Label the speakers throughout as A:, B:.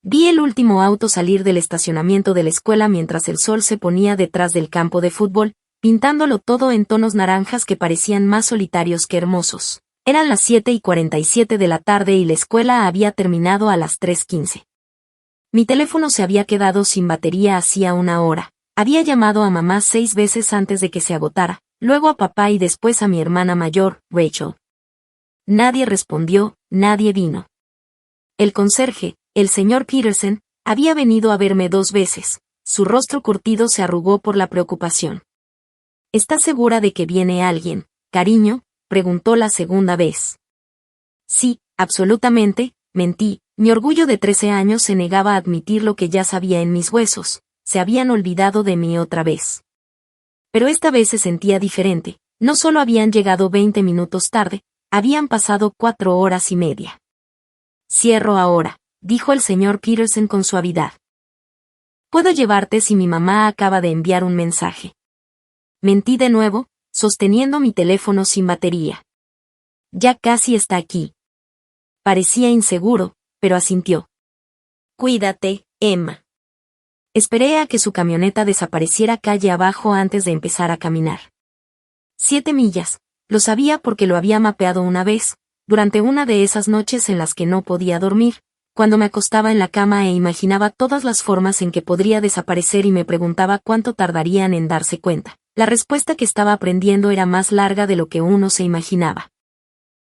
A: Vi el último auto salir del estacionamiento de la escuela mientras el sol se ponía detrás del campo de fútbol, pintándolo todo en tonos naranjas que parecían más solitarios que hermosos. Eran las 7:47 de la tarde y la escuela había terminado a las 3:15. Mi teléfono se había quedado sin batería hacía una hora. Había llamado a mamá 6 veces antes de que se agotara, luego a papá y después a mi hermana mayor, Rachel. Nadie respondió, nadie vino. El conserje, el señor Peterson, había venido a verme 2 veces. Su rostro curtido se arrugó por la preocupación. ¿Estás segura de que viene alguien, cariño?, preguntó la segunda vez. Sí, absolutamente, mentí. Mi orgullo de 13 años se negaba a admitir lo que ya sabía en mis huesos. Se habían olvidado de mí otra vez. Pero esta vez se sentía diferente. No solo habían llegado 20 minutos tarde, habían pasado 4 horas y media. Cierro ahora, dijo el señor Peterson con suavidad. Puedo llevarte si mi mamá acaba de enviar un mensaje. Mentí de nuevo, sosteniendo mi teléfono sin batería. Ya casi está aquí. Parecía inseguro, pero asintió. Cuídate, Emma. Esperé a que su camioneta desapareciera calle abajo antes de empezar a caminar. 7 millas, lo sabía porque lo había mapeado una vez, durante una de esas noches en las que no podía dormir, cuando me acostaba en la cama e imaginaba todas las formas en que podría desaparecer y me preguntaba cuánto tardarían en darse cuenta. La respuesta que estaba aprendiendo era más larga de lo que uno se imaginaba.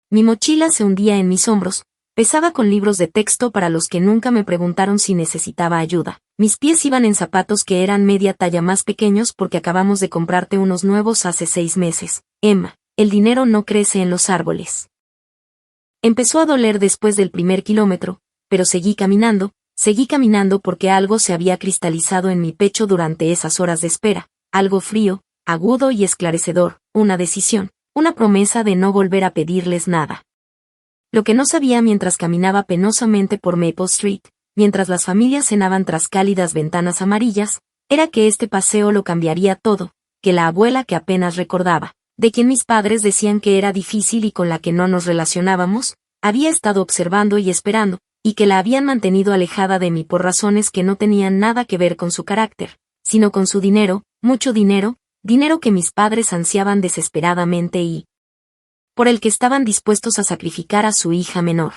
A: Mi mochila se hundía en mis hombros, pesada con libros de texto para los que nunca me preguntaron si necesitaba ayuda. Mis pies iban en zapatos que eran media talla más pequeños porque acabamos de comprarte unos nuevos hace 6 meses. Emma, el dinero no crece en los árboles. Empezó a doler después del primer kilómetro, pero seguí caminando porque algo se había cristalizado en mi pecho durante esas horas de espera, algo frío, agudo y esclarecedor, una decisión, una promesa de no volver a pedirles nada. Lo que no sabía mientras caminaba penosamente por Maple Street, mientras las familias cenaban tras cálidas ventanas amarillas, era que este paseo lo cambiaría todo, que la abuela que apenas recordaba, de quien mis padres decían que era difícil y con la que no nos relacionábamos, había estado observando y esperando, y que la habían mantenido alejada de mí por razones que no tenían nada que ver con su carácter, sino con su dinero, mucho dinero, dinero que mis padres ansiaban desesperadamente y por el que estaban dispuestos a sacrificar a su hija menor.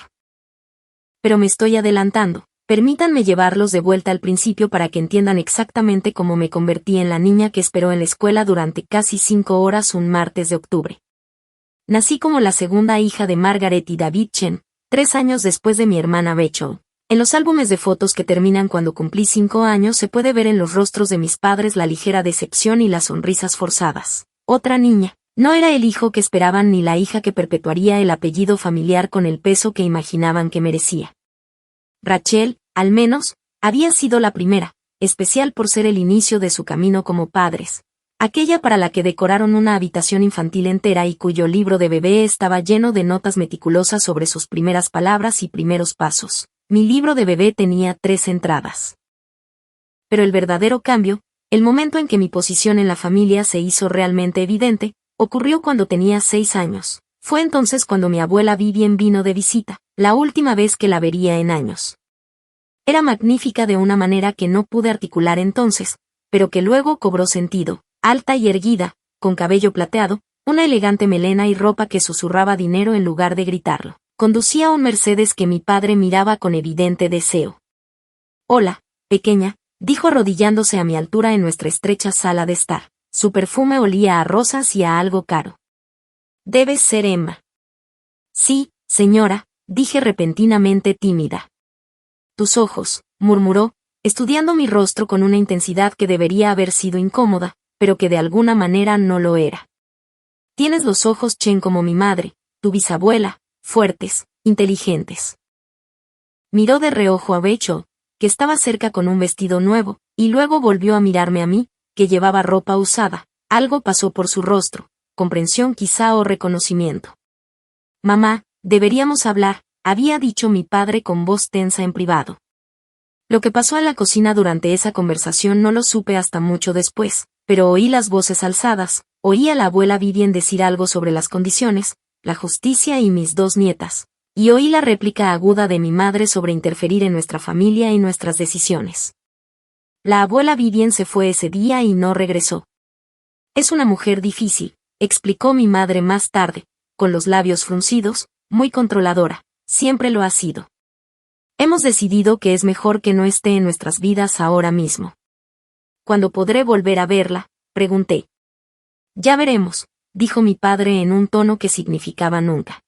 A: Pero me estoy adelantando. Permítanme llevarlos de vuelta al principio para que entiendan exactamente cómo me convertí en la niña que esperó en la escuela durante casi 5 horas un martes de octubre. Nací como la segunda hija de Margaret y David Chen, 3 años después de mi hermana Rachel. En los álbumes de fotos que terminan cuando cumplí 5 años se puede ver en los rostros de mis padres la ligera decepción y las sonrisas forzadas. Otra niña. No era el hijo que esperaban ni la hija que perpetuaría el apellido familiar con el peso que imaginaban que merecía. Rachel, al menos, había sido la primera, especial por ser el inicio de su camino como padres. Aquella para la que decoraron una habitación infantil entera y cuyo libro de bebé estaba lleno de notas meticulosas sobre sus primeras palabras y primeros pasos. Mi libro de bebé tenía 3 entradas. Pero el verdadero cambio, el momento en que mi posición en la familia se hizo realmente evidente, ocurrió cuando tenía 6 años. Fue entonces cuando mi abuela Vivien vino de visita, la última vez que la vería en años. Era magnífica de una manera que no pude articular entonces, pero que luego cobró sentido, alta y erguida, con cabello plateado, una elegante melena y ropa que susurraba dinero en lugar de gritarlo. Conducía un Mercedes que mi padre miraba con evidente deseo. Hola, pequeña, dijo arrodillándose a mi altura en nuestra estrecha sala de estar. Su perfume olía a rosas y a algo caro. Debes ser Emma. Sí, señora, dije repentinamente tímida. Tus ojos, murmuró, estudiando mi rostro con una intensidad que debería haber sido incómoda, pero que de alguna manera no lo era. Tienes los ojos Chen como mi madre, tu bisabuela, fuertes, inteligentes. Miró de reojo a Rachel, que estaba cerca con un vestido nuevo, y luego volvió a mirarme a mí, que llevaba ropa usada. Algo pasó por su rostro, comprensión quizá o reconocimiento. Mamá, deberíamos hablar, había dicho mi padre con voz tensa en privado. Lo que pasó en la cocina durante esa conversación no lo supe hasta mucho después, pero oí las voces alzadas, oí a la abuela Vivien decir algo sobre las condiciones, la justicia y mis 2 nietas, y oí la réplica aguda de mi madre sobre interferir en nuestra familia y nuestras decisiones. La abuela Vivien se fue ese día y no regresó. Es una mujer difícil, explicó mi madre más tarde, con los labios fruncidos, muy controladora, siempre lo ha sido. Hemos decidido que es mejor que no esté en nuestras vidas ahora mismo. ¿Cuándo podré volver a verla?, pregunté. Ya veremos, dijo mi padre en un tono que significaba nunca.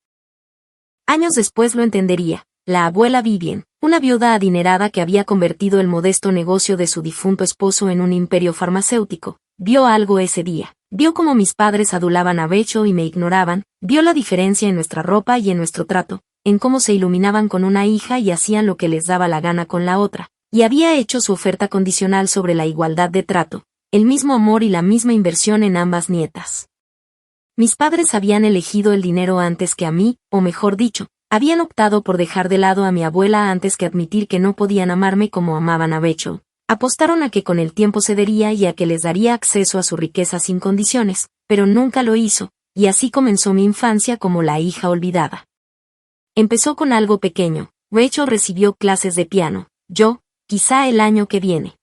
A: Años después lo entendería, la abuela Vivien, una viuda adinerada que había convertido el modesto negocio de su difunto esposo en un imperio farmacéutico, vio algo ese día. Vio cómo mis padres adulaban a Becho y me ignoraban, vio la diferencia en nuestra ropa y en nuestro trato, en cómo se iluminaban con una hija y hacían lo que les daba la gana con la otra, y había hecho su oferta condicional sobre la igualdad de trato, el mismo amor y la misma inversión en ambas nietas. Mis padres habían elegido el dinero antes que a mí, o mejor dicho, habían optado por dejar de lado a mi abuela antes que admitir que no podían amarme como amaban a Becho. Apostaron a que con el tiempo cedería y a que les daría acceso a su riqueza sin condiciones, pero nunca lo hizo, y así comenzó mi infancia como la hija olvidada. Empezó con algo pequeño. Rachel recibió clases de piano, yo, quizá el año que viene.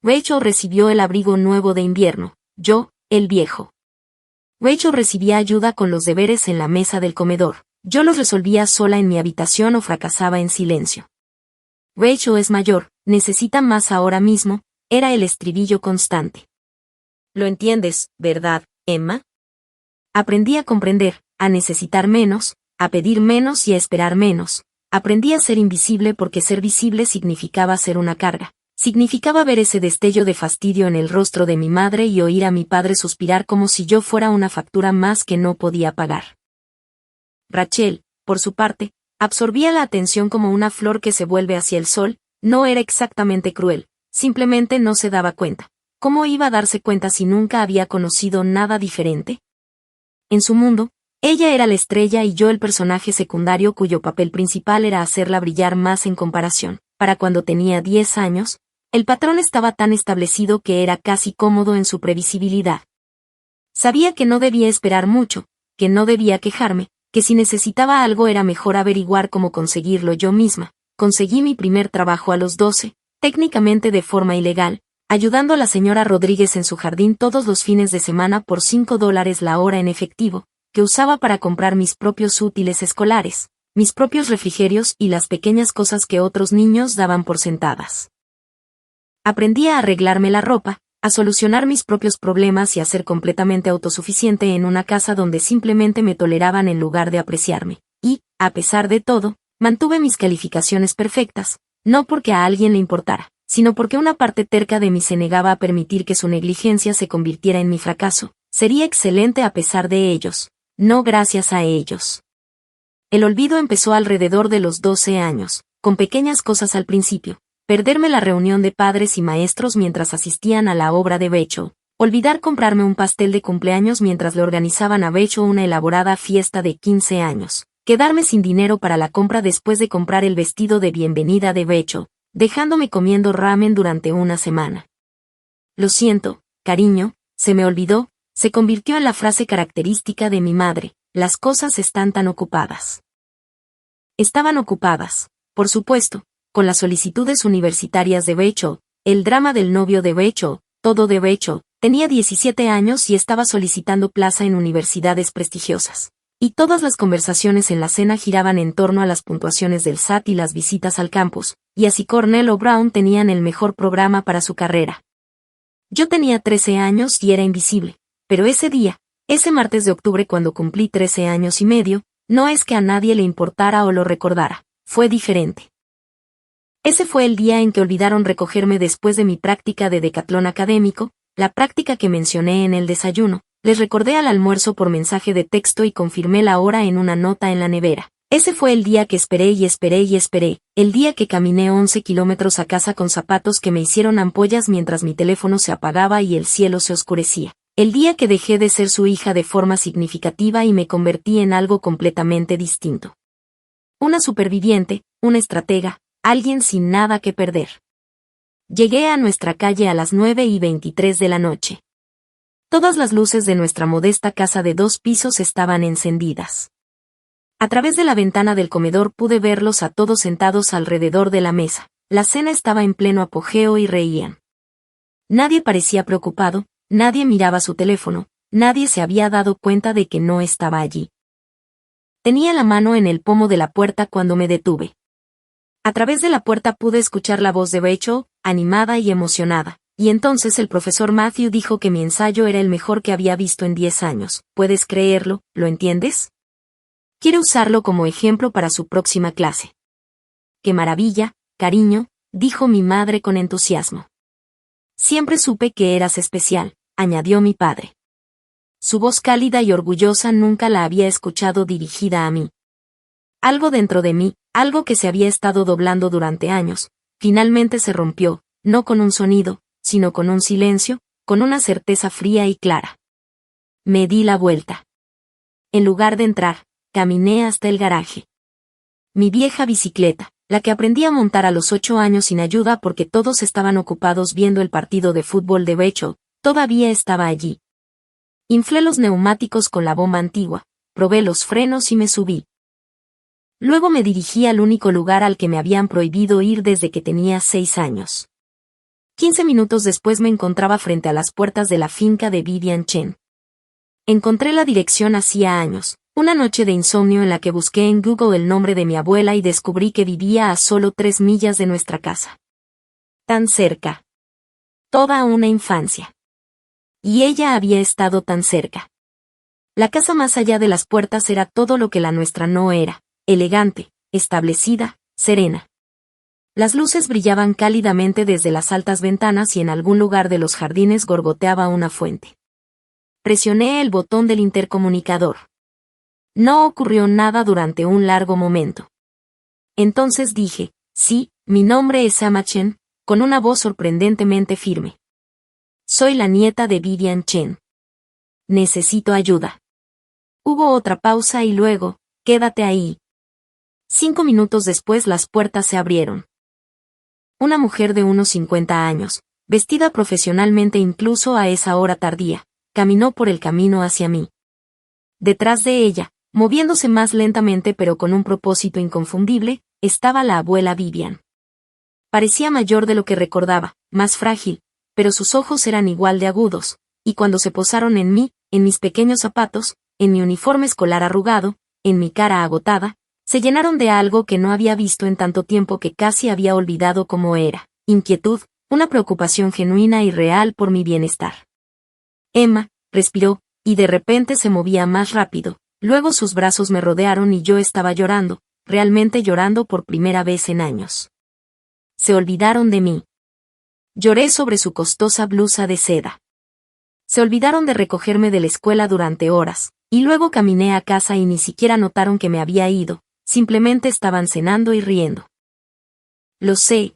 A: Rachel recibió el abrigo nuevo de invierno, yo, el viejo. Rachel recibía ayuda con los deberes en la mesa del comedor, yo los resolvía sola en mi habitación o fracasaba en silencio. Rachel es mayor, necesita más ahora mismo, era el estribillo constante. ¿Lo entiendes, verdad, Emma? Aprendí a comprender, a necesitar menos, a pedir menos y a esperar menos. Aprendí a ser invisible porque ser visible significaba ser una carga. Significaba ver ese destello de fastidio en el rostro de mi madre y oír a mi padre suspirar como si yo fuera una factura más que no podía pagar. Rachel, por su parte, absorbía la atención como una flor que se vuelve hacia el sol, no era exactamente cruel, simplemente no se daba cuenta. ¿Cómo iba a darse cuenta si nunca había conocido nada diferente? En su mundo, ella era la estrella y yo el personaje secundario cuyo papel principal era hacerla brillar más en comparación. Para cuando tenía 10 años, el patrón estaba tan establecido que era casi cómodo en su previsibilidad. Sabía que no debía esperar mucho, que no debía quejarme, que si necesitaba algo era mejor averiguar cómo conseguirlo yo misma. Conseguí mi primer trabajo a los 12, técnicamente de forma ilegal, ayudando a la señora Rodríguez en su jardín todos los fines de semana por $5 la hora en efectivo, que usaba para comprar mis propios útiles escolares, mis propios refrigerios y las pequeñas cosas que otros niños daban por sentadas. Aprendí a arreglarme la ropa, a solucionar mis propios problemas y a ser completamente autosuficiente en una casa donde simplemente me toleraban en lugar de apreciarme, y, a pesar de todo, mantuve mis calificaciones perfectas, no porque a alguien le importara, sino porque una parte terca de mí se negaba a permitir que su negligencia se convirtiera en mi fracaso. Sería excelente a pesar de ellos, no gracias a ellos. El olvido empezó alrededor de los 12 años, con pequeñas cosas al principio. Perderme la reunión de padres y maestros mientras asistían a la obra de Becho, olvidar comprarme un pastel de cumpleaños mientras le organizaban a Becho una elaborada fiesta de 15 años, quedarme sin dinero para la compra después de comprar el vestido de bienvenida de Becho, dejándome comiendo ramen durante una semana. Lo siento, cariño, se me olvidó, se convirtió en la frase característica de mi madre, las cosas están tan ocupadas. Estaban ocupadas, por supuesto, con las solicitudes universitarias de Becho, el drama del novio de Becho, todo de Becho. Tenía 17 años y estaba solicitando plaza en universidades prestigiosas. Y todas las conversaciones en la cena giraban en torno a las puntuaciones del SAT y las visitas al campus, y así Cornell o Brown tenían el mejor programa para su carrera. Yo tenía 13 años y era invisible, pero ese día, ese martes de octubre cuando cumplí 13 años y medio, no es que a nadie le importara o lo recordara, fue diferente. Ese fue el día en que olvidaron recogerme después de mi práctica de decatlón académico, la práctica que mencioné en el desayuno. Les recordé al almuerzo por mensaje de texto y confirmé la hora en una nota en la nevera. Ese fue el día que esperé y esperé y esperé, el día que caminé 11 kilómetros a casa con zapatos que me hicieron ampollas mientras mi teléfono se apagaba y el cielo se oscurecía. El día que dejé de ser su hija de forma significativa y me convertí en algo completamente distinto. Una superviviente, una estratega, alguien sin nada que perder. Llegué a nuestra calle a las 9:23 de la noche. Todas las luces de nuestra modesta casa de 2 pisos estaban encendidas. A través de la ventana del comedor pude verlos a todos sentados alrededor de la mesa. La cena estaba en pleno apogeo y reían. Nadie parecía preocupado, nadie miraba su teléfono, nadie se había dado cuenta de que no estaba allí. Tenía la mano en el pomo de la puerta cuando me detuve. A través de la puerta pude escuchar la voz de Rachel, animada y emocionada, y entonces el profesor Matthew dijo que mi ensayo era el mejor que había visto en 10 años. ¿Puedes creerlo? ¿Lo entiendes? Quiere usarlo como ejemplo para su próxima clase. ¡Qué maravilla, cariño!, dijo mi madre con entusiasmo. Siempre supe que eras especial, añadió mi padre. Su voz cálida y orgullosa nunca la había escuchado dirigida a mí. Algo dentro de mí, algo que se había estado doblando durante años, finalmente se rompió, no con un sonido, sino con un silencio, con una certeza fría y clara. Me di la vuelta. En lugar de entrar, caminé hasta el garaje. Mi vieja bicicleta, la que aprendí a montar a los 8 años sin ayuda porque todos estaban ocupados viendo el partido de fútbol de Rachel, todavía estaba allí. Inflé los neumáticos con la bomba antigua, probé los frenos y me subí. Luego me dirigí al único lugar al que me habían prohibido ir desde que tenía 6 años. 15 minutos después me encontraba frente a las puertas de la finca de Vivian Chen. Encontré la dirección hacía años, una noche de insomnio en la que busqué en Google el nombre de mi abuela y descubrí que vivía a solo 3 millas de nuestra casa. Tan cerca. Toda una infancia. Y ella había estado tan cerca. La casa más allá de las puertas era todo lo que la nuestra no era, elegante, establecida, serena. Las luces brillaban cálidamente desde las altas ventanas y en algún lugar de los jardines gorgoteaba una fuente. Presioné el botón del intercomunicador. No ocurrió nada durante un largo momento. Entonces dije, sí, mi nombre es Emma Chen, con una voz sorprendentemente firme. Soy la nieta de Vivian Chen. Necesito ayuda. Hubo otra pausa y luego, quédate ahí. 5 minutos después las puertas se abrieron. Una mujer de unos 50 años, vestida profesionalmente incluso a esa hora tardía, caminó por el camino hacia mí. Detrás de ella, moviéndose más lentamente pero con un propósito inconfundible, estaba la abuela Vivian. Parecía mayor de lo que recordaba, más frágil, pero sus ojos eran igual de agudos, y cuando se posaron en mí, en mis pequeños zapatos, en mi uniforme escolar arrugado, en mi cara agotada, se llenaron de algo que no había visto en tanto tiempo que casi había olvidado cómo era, inquietud, una preocupación genuina y real por mi bienestar. Emma, respiró, y de repente se movía más rápido, luego sus brazos me rodearon y yo estaba llorando, realmente llorando por primera vez en años. Se olvidaron de mí. Lloré sobre su costosa blusa de seda. Se olvidaron de recogerme de la escuela durante horas, y luego caminé a casa y ni siquiera notaron que me había ido, simplemente estaban cenando y riendo. Lo sé,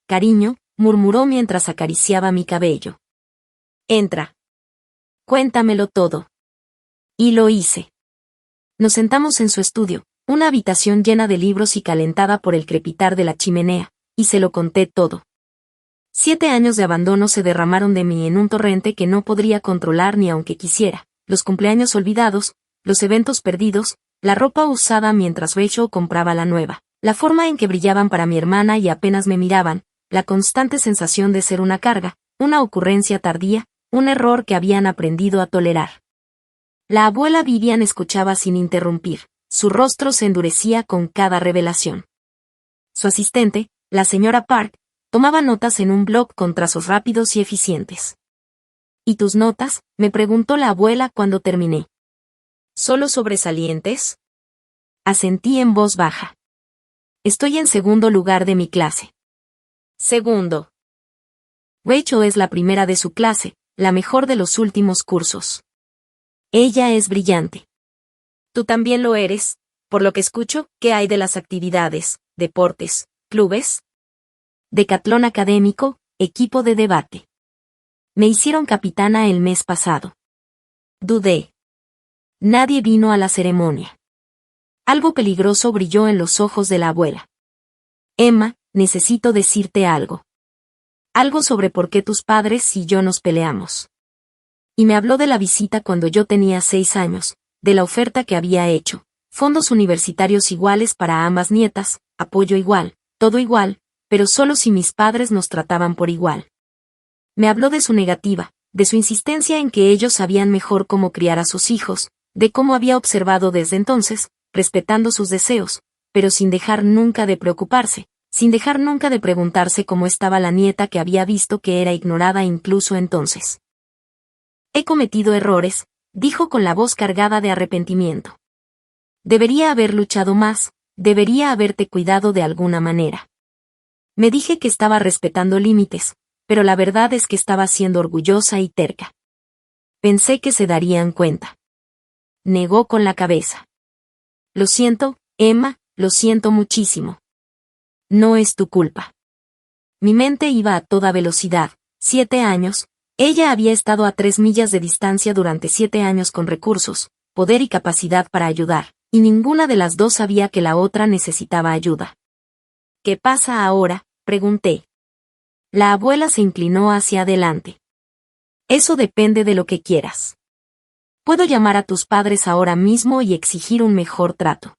A: cariño, murmuró mientras acariciaba mi cabello. Entra. Cuéntamelo todo. Y lo hice. Nos sentamos en su estudio, una habitación llena de libros y calentada por el crepitar de la chimenea, y se lo conté todo. 7 años de abandono se derramaron de mí en un torrente que no podría controlar ni aunque quisiera, los cumpleaños olvidados, los eventos perdidos, la ropa usada mientras Rachel compraba la nueva, la forma en que brillaban para mi hermana y apenas me miraban, la constante sensación de ser una carga, una ocurrencia tardía, un error que habían aprendido a tolerar. La abuela Vivian escuchaba sin interrumpir, su rostro se endurecía con cada revelación. Su asistente, la señora Park, tomaba notas en un bloc con trazos rápidos y eficientes. ¿Y tus notas?, me preguntó la abuela cuando terminé. ¿Solo sobresalientes? Asentí en voz baja. Estoy en segundo lugar de mi clase. Segundo. Rachel es la primera de su clase, la mejor de los últimos cursos. Ella es brillante. Tú también lo eres, por lo que escucho. ¿Qué hay de las actividades, deportes, clubes? Decatlón académico, equipo de debate. Me hicieron capitana el mes pasado. Dudé. Nadie vino a la ceremonia. Algo peligroso brilló en los ojos de la abuela. Emma, necesito decirte algo. Algo sobre por qué tus padres y yo nos peleamos. Y me habló de la visita cuando yo tenía 6 años, de la oferta que había hecho, fondos universitarios iguales para ambas nietas, apoyo igual, todo igual, pero solo si mis padres nos trataban por igual. Me habló de su negativa, de su insistencia en que ellos sabían mejor cómo criar a sus hijos, de cómo había observado desde entonces, respetando sus deseos, pero sin dejar nunca de preocuparse, sin dejar nunca de preguntarse cómo estaba la nieta que había visto que era ignorada incluso entonces. He cometido errores, dijo con la voz cargada de arrepentimiento. Debería haber luchado más, debería haberte cuidado de alguna manera. Me dije que estaba respetando límites, pero la verdad es que estaba siendo orgullosa y terca. Pensé que se darían cuenta. Negó con la cabeza. Lo siento, Emma, lo siento muchísimo. No es tu culpa. Mi mente iba a toda velocidad. 7 años. Ella había estado a 3 millas de distancia durante 7 años con recursos, poder y capacidad para ayudar, y ninguna de las dos sabía que la otra necesitaba ayuda. ¿Qué pasa ahora?, pregunté. La abuela se inclinó hacia adelante. Eso depende de lo que quieras. Puedo llamar a tus padres ahora mismo y exigir un mejor trato.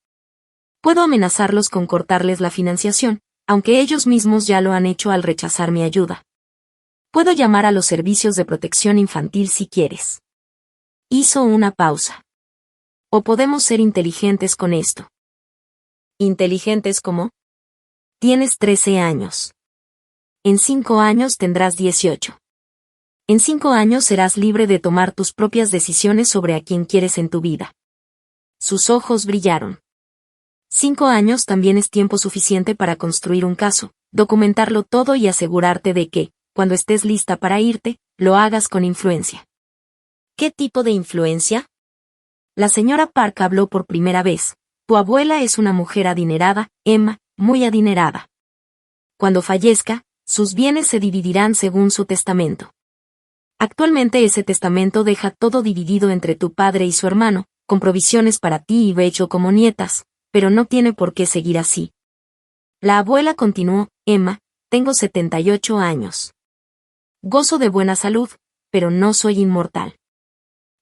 A: Puedo amenazarlos con cortarles la financiación, aunque ellos mismos ya lo han hecho al rechazar mi ayuda. Puedo llamar a los servicios de protección infantil si quieres. Hizo una pausa. O podemos ser inteligentes con esto. ¿Inteligentes cómo? Tienes 13 años. En 5 años tendrás 18. En 5 años serás libre de tomar tus propias decisiones sobre a quién quieres en tu vida. Sus ojos brillaron. 5 años también es tiempo suficiente para construir un caso, documentarlo todo y asegurarte de que, cuando estés lista para irte, lo hagas con influencia. ¿Qué tipo de influencia? La señora Park habló por primera vez. Tu abuela es una mujer adinerada, Emma, muy adinerada. Cuando fallezca, sus bienes se dividirán según su testamento. Actualmente ese testamento deja todo dividido entre tu padre y su hermano, con provisiones para ti y Rachel como nietas, pero no tiene por qué seguir así. La abuela continuó, Emma, tengo 78 años. Gozo de buena salud, pero no soy inmortal.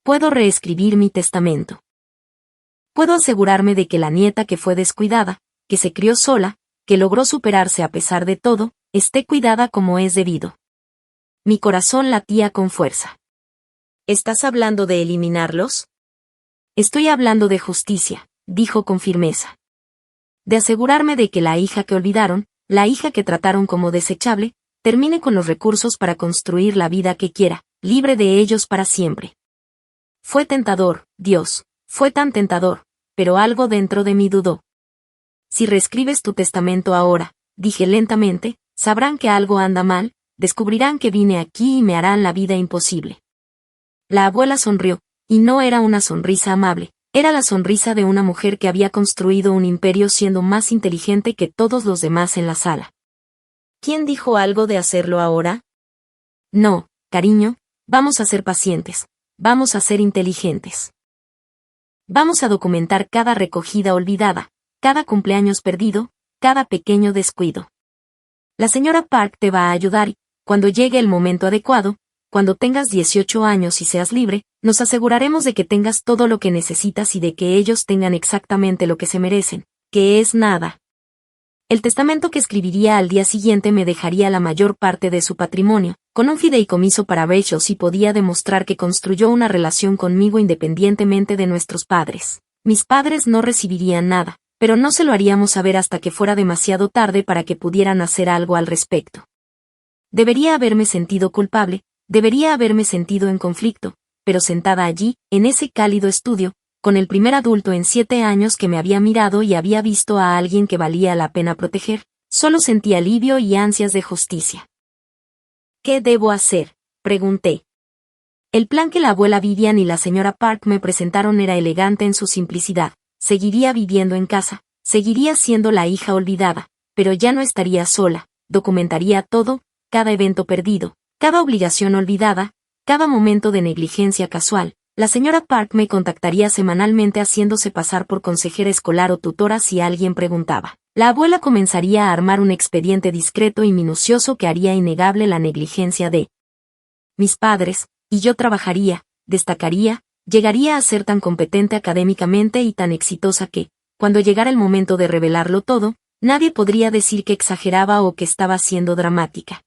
A: Puedo reescribir mi testamento. Puedo asegurarme de que la nieta que fue descuidada, que se crió sola, que logró superarse a pesar de todo, esté cuidada como es debido. Mi corazón latía con fuerza. ¿Estás hablando de eliminarlos? Estoy hablando de justicia, dijo con firmeza. De asegurarme de que la hija que olvidaron, la hija que trataron como desechable, termine con los recursos para construir la vida que quiera, libre de ellos para siempre. Fue tentador, Dios, fue tan tentador, pero algo dentro de mí dudó. Si reescribes tu testamento ahora, dije lentamente, sabrán que algo anda mal, descubrirán que vine aquí y me harán la vida imposible. La abuela sonrió, y no era una sonrisa amable, era la sonrisa de una mujer que había construido un imperio siendo más inteligente que todos los demás en la sala. ¿Quién dijo algo de hacerlo ahora? No, cariño, vamos a ser pacientes, vamos a ser inteligentes. Vamos a documentar cada recogida olvidada, cada cumpleaños perdido, cada pequeño descuido. La señora Park te va a ayudar y, cuando llegue el momento adecuado, cuando tengas 18 años y seas libre, nos aseguraremos de que tengas todo lo que necesitas y de que ellos tengan exactamente lo que se merecen, que es nada. El testamento que escribiría al día siguiente me dejaría la mayor parte de su patrimonio, con un fideicomiso para Rachel si podía demostrar que construyó una relación conmigo independientemente de nuestros padres. Mis padres no recibirían nada, pero no se lo haríamos saber hasta que fuera demasiado tarde para que pudieran hacer algo al respecto. Debería haberme sentido culpable, debería haberme sentido en conflicto, pero sentada allí, en ese cálido estudio, con el primer adulto en 7 años que me había mirado y había visto a alguien que valía la pena proteger, solo sentí alivio y ansias de justicia. ¿Qué debo hacer?, pregunté. El plan que la abuela Vivian y la señora Park me presentaron era elegante en su simplicidad. Seguiría viviendo en casa, seguiría siendo la hija olvidada, pero ya no estaría sola, documentaría todo, cada evento perdido, cada obligación olvidada, cada momento de negligencia casual. La señora Park me contactaría semanalmente haciéndose pasar por consejera escolar o tutora si alguien preguntaba. La abuela comenzaría a armar un expediente discreto y minucioso que haría innegable la negligencia de mis padres, y yo trabajaría, destacaría, llegaría a ser tan competente académicamente y tan exitosa que, cuando llegara el momento de revelarlo todo, nadie podría decir que exageraba o que estaba siendo dramática.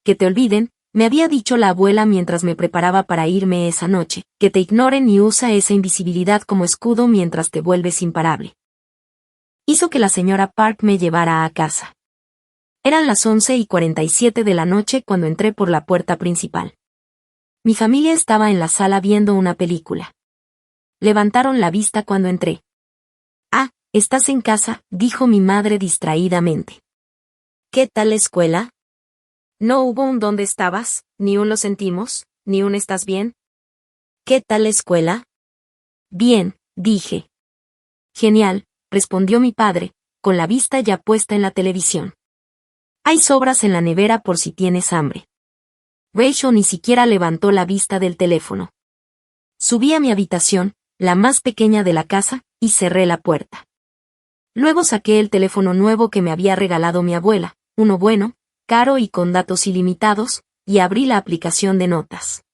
A: Que te olviden, me había dicho la abuela mientras me preparaba para irme esa noche, que te ignoren y usa esa invisibilidad como escudo mientras te vuelves imparable. Hizo que la señora Park me llevara a casa. Eran las 11:47 de la noche cuando entré por la puerta principal. Mi familia estaba en la sala viendo una película. Levantaron la vista cuando entré. «Ah, ¿estás en casa?», dijo mi madre distraídamente. «¿Qué tal la escuela? No hubo un ¿dónde estabas?, ni un ¿lo sentimos?, ni un ¿estás bien?». «¿Qué tal la escuela?». «Bien», dije. «Genial», respondió mi padre, con la vista ya puesta en la televisión. «Hay sobras en la nevera por si tienes hambre». Rachel ni siquiera levantó la vista del teléfono. Subí a mi habitación, la más pequeña de la casa, y cerré la puerta. Luego saqué el teléfono nuevo que me había regalado mi abuela, uno bueno, caro y con datos ilimitados, y abrí la aplicación de notas.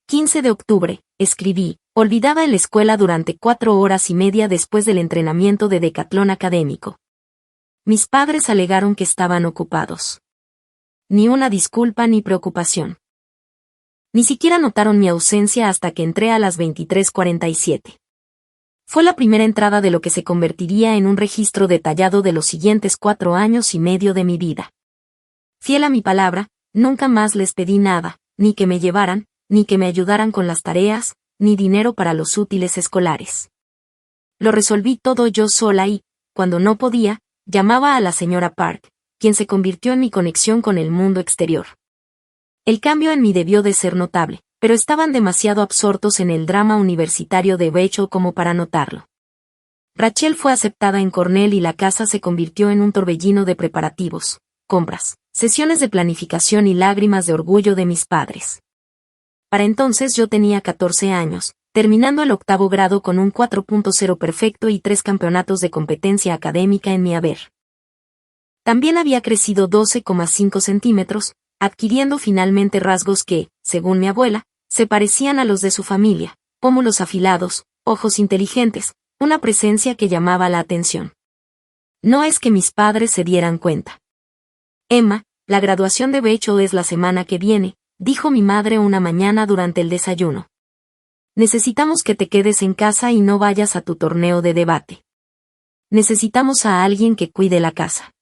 A: 15 de octubre, escribí, olvidada en la escuela durante 4 horas y media después del entrenamiento de decatlón académico. Mis padres alegaron que estaban ocupados. Ni una disculpa ni preocupación. Ni siquiera notaron mi ausencia hasta que entré a las 23:47. Fue la primera entrada de lo que se convertiría en un registro detallado de los siguientes 4 años y medio de mi vida. Fiel a mi palabra, nunca más les pedí nada, ni que me llevaran, ni que me ayudaran con las tareas, ni dinero para los útiles escolares. Lo resolví todo yo sola y, cuando no podía, llamaba a la señora Park, quien se convirtió en mi conexión con el mundo exterior. El cambio en mí debió de ser notable, pero estaban demasiado absortos en el drama universitario de Rachel como para notarlo. Rachel fue aceptada en Cornell y la casa se convirtió en un torbellino de preparativos, compras, sesiones de planificación y lágrimas de orgullo de mis padres. Para entonces yo tenía 14 años, terminando el 8º grado con un 4.0 perfecto y 3 campeonatos de competencia académica en mi haber. También había crecido 12,5 centímetros, adquiriendo finalmente rasgos que, según mi abuela, se parecían a los de su familia, pómulos afilados, ojos inteligentes, una presencia que llamaba la atención. No es que mis padres se dieran cuenta. «Emma, la graduación de Rachel es la semana que viene», dijo mi madre una mañana durante el desayuno. «Necesitamos que te quedes en casa y no vayas a tu torneo de debate. Necesitamos a alguien que cuide la casa.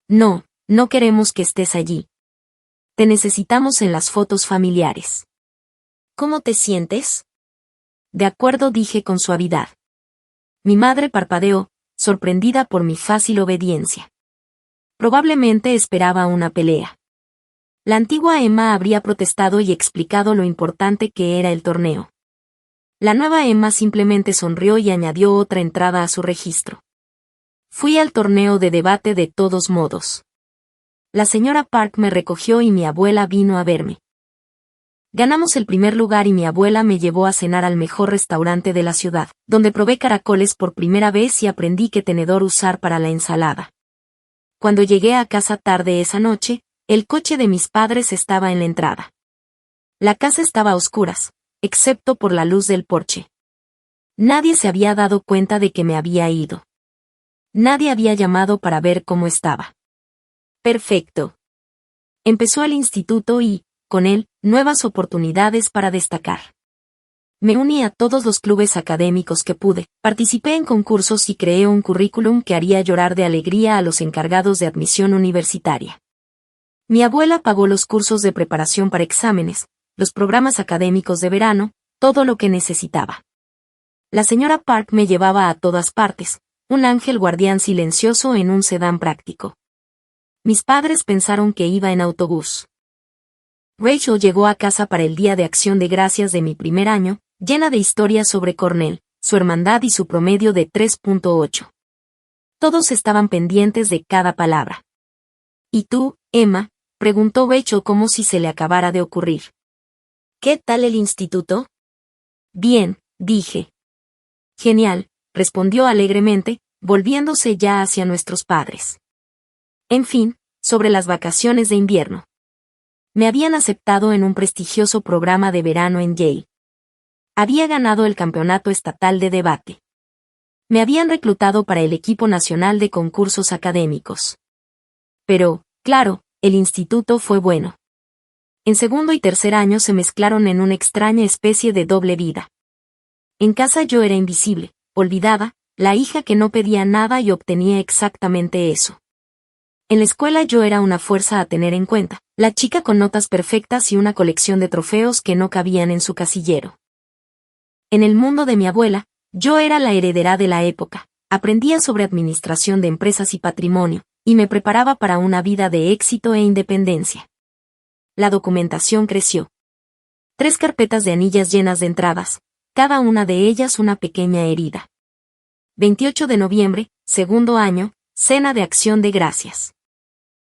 A: No, no queremos que estés allí. Te necesitamos en las fotos familiares. ¿Cómo te sientes?». «De acuerdo», dije con suavidad. Mi madre parpadeó, sorprendida por mi fácil obediencia. Probablemente esperaba una pelea. La antigua Emma habría protestado y explicado lo importante que era el torneo. La nueva Emma simplemente sonrió y añadió otra entrada a su registro. «Fui al torneo de debate de todos modos. La señora Park me recogió y mi abuela vino a verme. Ganamos el primer lugar y mi abuela me llevó a cenar al mejor restaurante de la ciudad, donde probé caracoles por primera vez y aprendí qué tenedor usar para la ensalada. Cuando llegué a casa tarde esa noche, el coche de mis padres estaba en la entrada. La casa estaba a oscuras, excepto por la luz del porche. Nadie se había dado cuenta de que me había ido. Nadie había llamado para ver cómo estaba. Perfecto. Empezó el instituto y, con él, nuevas oportunidades para destacar. Me uní a todos los clubes académicos que pude, participé en concursos y creé un currículum que haría llorar de alegría a los encargados de admisión universitaria. Mi abuela pagó los cursos de preparación para exámenes, los programas académicos de verano, todo lo que necesitaba. La señora Park me llevaba a todas partes, un ángel guardián silencioso en un sedán práctico. Mis padres pensaron que iba en autobús. Rachel llegó a casa para el Día de Acción de Gracias de mi primer año, llena de historias sobre Cornell, su hermandad y su promedio de 3.8. Todos estaban pendientes de cada palabra. «¿Y tú, Emma?», preguntó Rachel como si se le acabara de ocurrir. «¿Qué tal el instituto?». «Bien», dije. «Genial», respondió alegremente, volviéndose ya hacia nuestros padres. En fin, sobre las vacaciones de invierno. Me habían aceptado en un prestigioso programa de verano en Yale. Había ganado el campeonato estatal de debate. Me habían reclutado para el equipo nacional de concursos académicos. Pero, claro, el instituto fue bueno. En segundo y tercer año se mezclaron en una extraña especie de doble vida. En casa yo era invisible, olvidada, la hija que no pedía nada y obtenía exactamente eso. En la escuela yo era una fuerza a tener en cuenta, la chica con notas perfectas y una colección de trofeos que no cabían en su casillero. En el mundo de mi abuela, yo era la heredera de la época, aprendía sobre administración de empresas y patrimonio, y me preparaba para una vida de éxito e independencia. La documentación creció. 3 carpetas de anillas llenas de entradas, cada una de ellas una pequeña herida. 28 de noviembre, segundo año, cena de acción de gracias.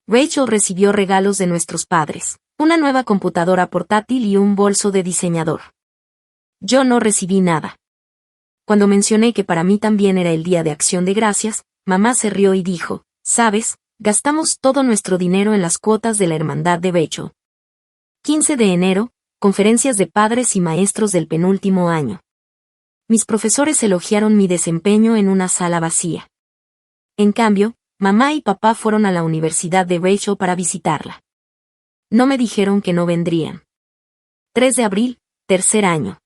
A: Rachel recibió regalos de nuestros padres, una nueva computadora portátil y un bolso de diseñador. Yo no recibí nada. Cuando mencioné que para mí también era el día de acción de gracias, mamá se rió y dijo, ¿sabes? Gastamos todo nuestro dinero en las cuotas de la hermandad de Rachel. 15 de enero, conferencias de padres y maestros del penúltimo año. Mis profesores elogiaron mi desempeño en una sala vacía. En cambio, mamá y papá fueron a la universidad de Rachel para visitarla. No me dijeron que no vendrían. 3 de abril, tercer año.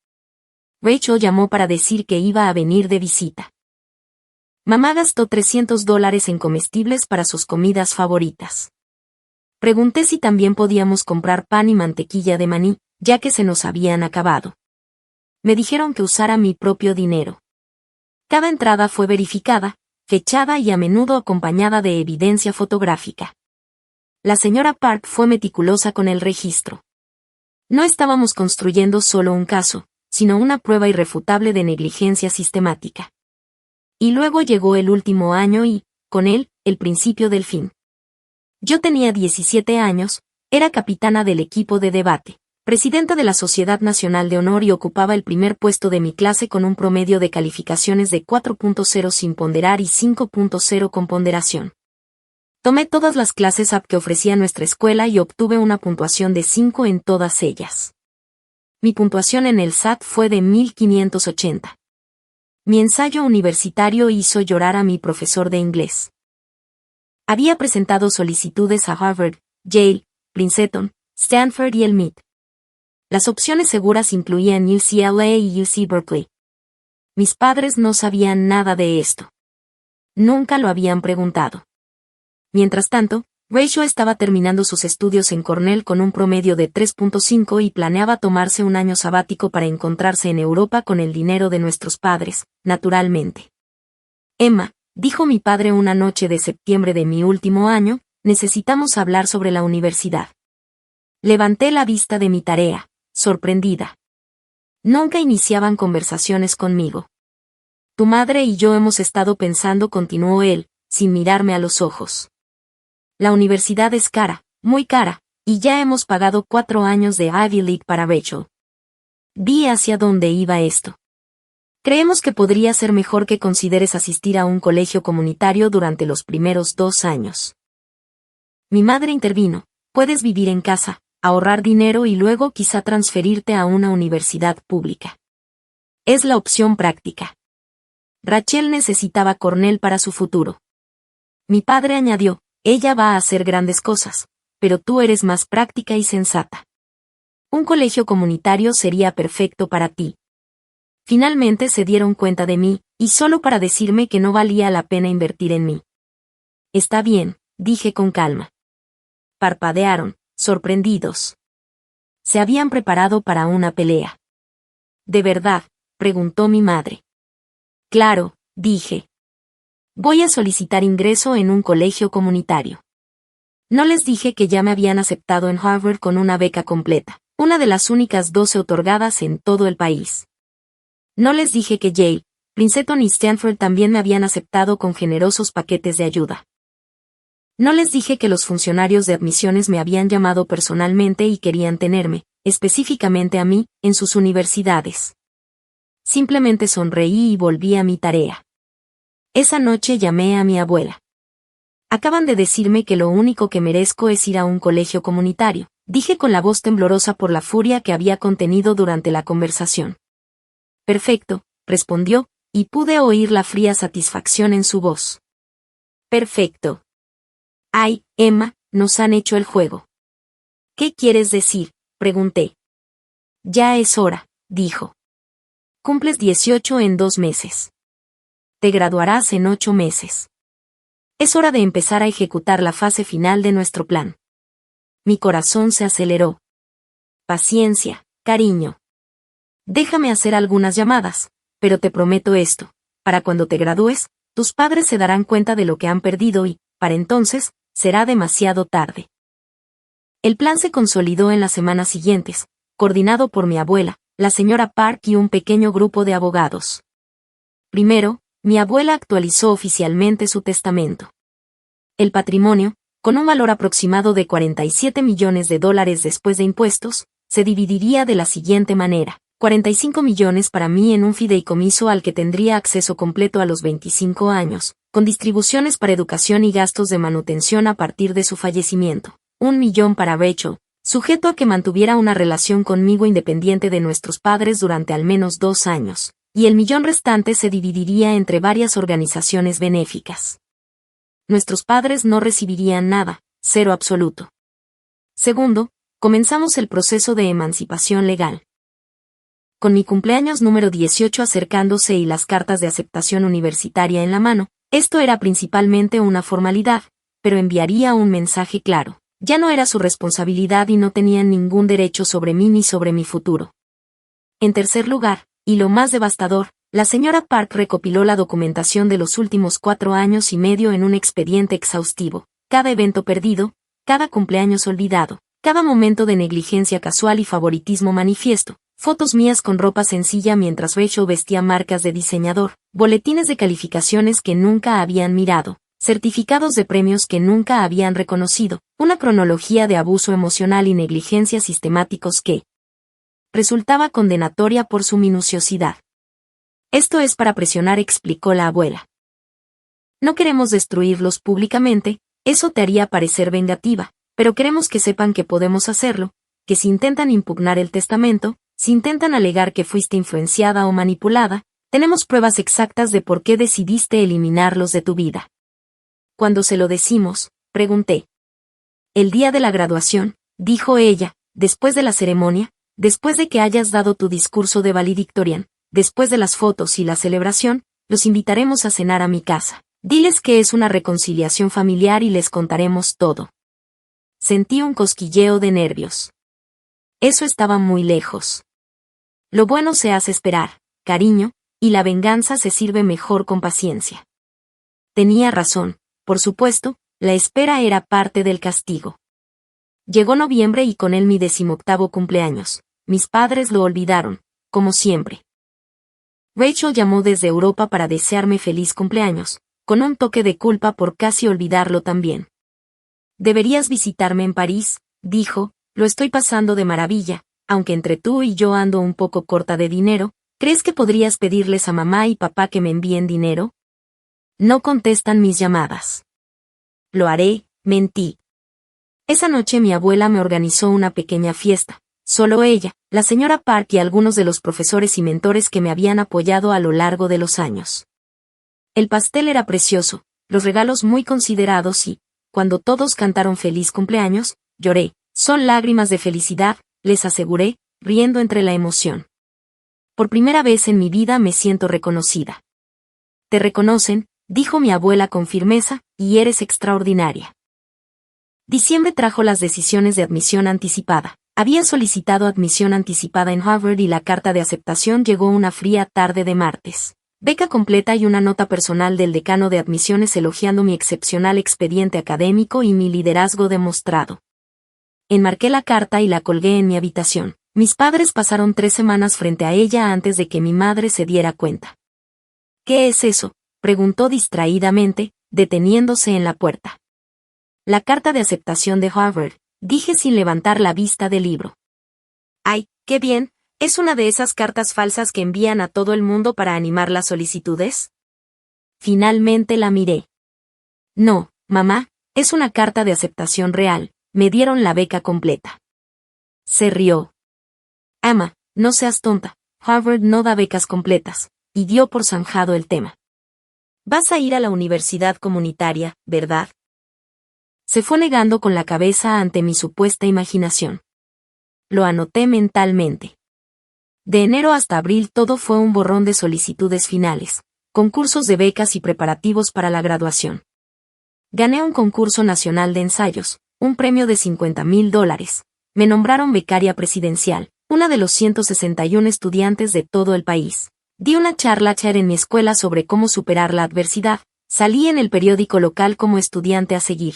A: Rachel llamó para decir que iba a venir de visita. Mamá gastó $300 en comestibles para sus comidas favoritas. Pregunté si también podíamos comprar pan y mantequilla de maní, ya que se nos habían acabado. Me dijeron que usara mi propio dinero. Cada entrada fue verificada, fechada y a menudo acompañada de evidencia fotográfica. La señora Park fue meticulosa con el registro. No estábamos construyendo solo un caso, sino una prueba irrefutable de negligencia sistemática. Y luego llegó el último año y, con él, el principio del fin. Yo tenía 17 años, era capitana del equipo de debate, presidenta de la Sociedad Nacional de Honor y ocupaba el primer puesto de mi clase con un promedio de calificaciones de 4.0 sin ponderar y 5.0 con ponderación. Tomé todas las clases AP que ofrecía nuestra escuela y obtuve una puntuación de 5 en todas ellas. Mi puntuación en el SAT fue de 1580. Mi ensayo universitario hizo llorar a mi profesor de inglés. Había presentado solicitudes a Harvard, Yale, Princeton, Stanford y el MIT. Las opciones seguras incluían UCLA y UC Berkeley. Mis padres no sabían nada de esto. Nunca lo habían preguntado. Mientras tanto, Rachel estaba terminando sus estudios en Cornell con un promedio de 3.5 y planeaba tomarse un año sabático para encontrarse en Europa con el dinero de nuestros padres, naturalmente. Emma, dijo mi padre una noche de septiembre de mi último año, necesitamos hablar sobre la universidad. Levanté la vista de mi tarea, sorprendida. Nunca iniciaban conversaciones conmigo. Tu madre y yo hemos estado pensando, continuó él, sin mirarme a los ojos. La universidad es cara, muy cara, y ya hemos pagado 4 años de Ivy League para Rachel. Vi hacia dónde iba esto. Creemos que podría ser mejor que consideres asistir a un colegio comunitario durante los primeros 2 años. Mi madre intervino, puedes vivir en casa, ahorrar dinero y luego quizá transferirte a una universidad pública. Es la opción práctica. Rachel necesitaba Cornell para su futuro. Mi padre añadió, ella va a hacer grandes cosas, pero tú eres más práctica y sensata. Un colegio comunitario sería perfecto para ti. Finalmente se dieron cuenta de mí, y solo para decirme que no valía la pena invertir en mí. Está bien, dije con calma. Parpadearon, sorprendidos. Se habían preparado para una pelea. ¿De verdad?, preguntó mi madre. Claro, dije. Voy a solicitar ingreso en un colegio comunitario. No les dije que ya me habían aceptado en Harvard con una beca completa, una de las únicas 12 otorgadas en todo el país. No les dije que Yale, Princeton y Stanford también me habían aceptado con generosos paquetes de ayuda. No les dije que los funcionarios de admisiones me habían llamado personalmente y querían tenerme, específicamente a mí, en sus universidades. Simplemente sonreí y volví a mi tarea. Esa noche llamé a mi abuela. Acaban de decirme que lo único que merezco es ir a un colegio comunitario, dije con la voz temblorosa por la furia que había contenido durante la conversación. Perfecto, respondió, y pude oír la fría satisfacción en su voz. Perfecto. Ay, Emma, nos han hecho el juego. ¿Qué quieres decir?, pregunté. Ya es hora, dijo. Cumples 18 en 2 meses. Te graduarás en 8 meses. Es hora de empezar a ejecutar la fase final de nuestro plan. Mi corazón se aceleró. Paciencia, cariño. Déjame hacer algunas llamadas, pero te prometo esto, para cuando te gradúes, tus padres se darán cuenta de lo que han perdido y, para entonces, será demasiado tarde. El plan se consolidó en las semanas siguientes, coordinado por mi abuela, la señora Park y un pequeño grupo de abogados. Primero, mi abuela actualizó oficialmente su testamento. El patrimonio, con un valor aproximado de $47 millones después de impuestos, se dividiría de la siguiente manera: 45 millones para mí en un fideicomiso al que tendría acceso completo a los 25 años, con distribuciones para educación y gastos de manutención a partir de su fallecimiento. 1 millón para Rachel, sujeto a que mantuviera una relación conmigo independiente de nuestros padres durante al menos 2 años, y el millón restante se dividiría entre varias organizaciones benéficas. Nuestros padres no recibirían nada, cero absoluto. Segundo, comenzamos el proceso de emancipación legal. Con mi cumpleaños número 18 acercándose y las cartas de aceptación universitaria en la mano, esto era principalmente una formalidad, pero enviaría un mensaje claro. Ya no era su responsabilidad y no tenían ningún derecho sobre mí ni sobre mi futuro. En tercer lugar, y lo más devastador, la señora Park recopiló la documentación de los últimos 4 años y medio en un expediente exhaustivo. Cada evento perdido, cada cumpleaños olvidado, cada momento de negligencia casual y favoritismo manifiesto, fotos mías con ropa sencilla mientras Rachel vestía marcas de diseñador, boletines de calificaciones que nunca habían mirado, certificados de premios que nunca habían reconocido, una cronología de abuso emocional y negligencia sistemáticos que resultaba condenatoria por su minuciosidad. Esto es para presionar, explicó la abuela. No queremos destruirlos públicamente, eso te haría parecer vengativa, pero queremos que sepan que podemos hacerlo, que si intentan impugnar el testamento, si intentan alegar que fuiste influenciada o manipulada, tenemos pruebas exactas de por qué decidiste eliminarlos de tu vida. ¿Cuándo se lo decimos?, pregunté. El día de la graduación, dijo ella, después de la ceremonia, después de que hayas dado tu discurso de valedictorian, después de las fotos y la celebración, los invitaremos a cenar a mi casa. Diles que es una reconciliación familiar y les contaremos todo. Sentí un cosquilleo de nervios. Eso estaba muy lejos. Lo bueno se hace esperar, cariño, y la venganza se sirve mejor con paciencia. Tenía razón, por supuesto, la espera era parte del castigo. Llegó noviembre y con él mi 18º cumpleaños. Mis padres lo olvidaron, como siempre. Rachel llamó desde Europa para desearme feliz cumpleaños, con un toque de culpa por casi olvidarlo también. Deberías visitarme en París, dijo, lo estoy pasando de maravilla, aunque entre tú y yo ando un poco corta de dinero. ¿Crees que podrías pedirles a mamá y papá que me envíen dinero? No contestan mis llamadas. Lo haré, mentí. Esa noche mi abuela me organizó una pequeña fiesta, solo ella, la señora Park y algunos de los profesores y mentores que me habían apoyado a lo largo de los años. El pastel era precioso, los regalos muy considerados y, cuando todos cantaron feliz cumpleaños, lloré. Son lágrimas de felicidad, les aseguré, riendo entre la emoción. Por primera vez en mi vida me siento reconocida. Te reconocen, dijo mi abuela con firmeza, y eres extraordinaria. Diciembre trajo las decisiones de admisión anticipada. Había solicitado admisión anticipada en Harvard y la carta de aceptación llegó una fría tarde de martes. Beca completa y una nota personal del decano de admisiones elogiando mi excepcional expediente académico y mi liderazgo demostrado. Enmarqué la carta y la colgué en mi habitación. Mis padres pasaron 3 semanas frente a ella antes de que mi madre se diera cuenta. ¿Qué es eso?, preguntó distraídamente, deteniéndose en la puerta. La carta de aceptación de Harvard, dije sin levantar la vista del libro. ¡Ay, qué bien! ¿Es una de esas cartas falsas que envían a todo el mundo para animar las solicitudes? Finalmente la miré. No, mamá, es una carta de aceptación real, me dieron la beca completa. Se rió. Ama, no seas tonta, Harvard no da becas completas, y dio por zanjado el tema. Vas a ir a la universidad comunitaria, ¿verdad? Se fue negando con la cabeza ante mi supuesta imaginación. Lo anoté mentalmente. De enero hasta abril todo fue un borrón de solicitudes finales, concursos de becas y preparativos para la graduación. Gané un concurso nacional de ensayos, un premio de $50,000. Me nombraron becaria presidencial, una de los 161 estudiantes de todo el país. Di una charla en mi escuela sobre cómo superar la adversidad. Salí en el periódico local como estudiante a seguir.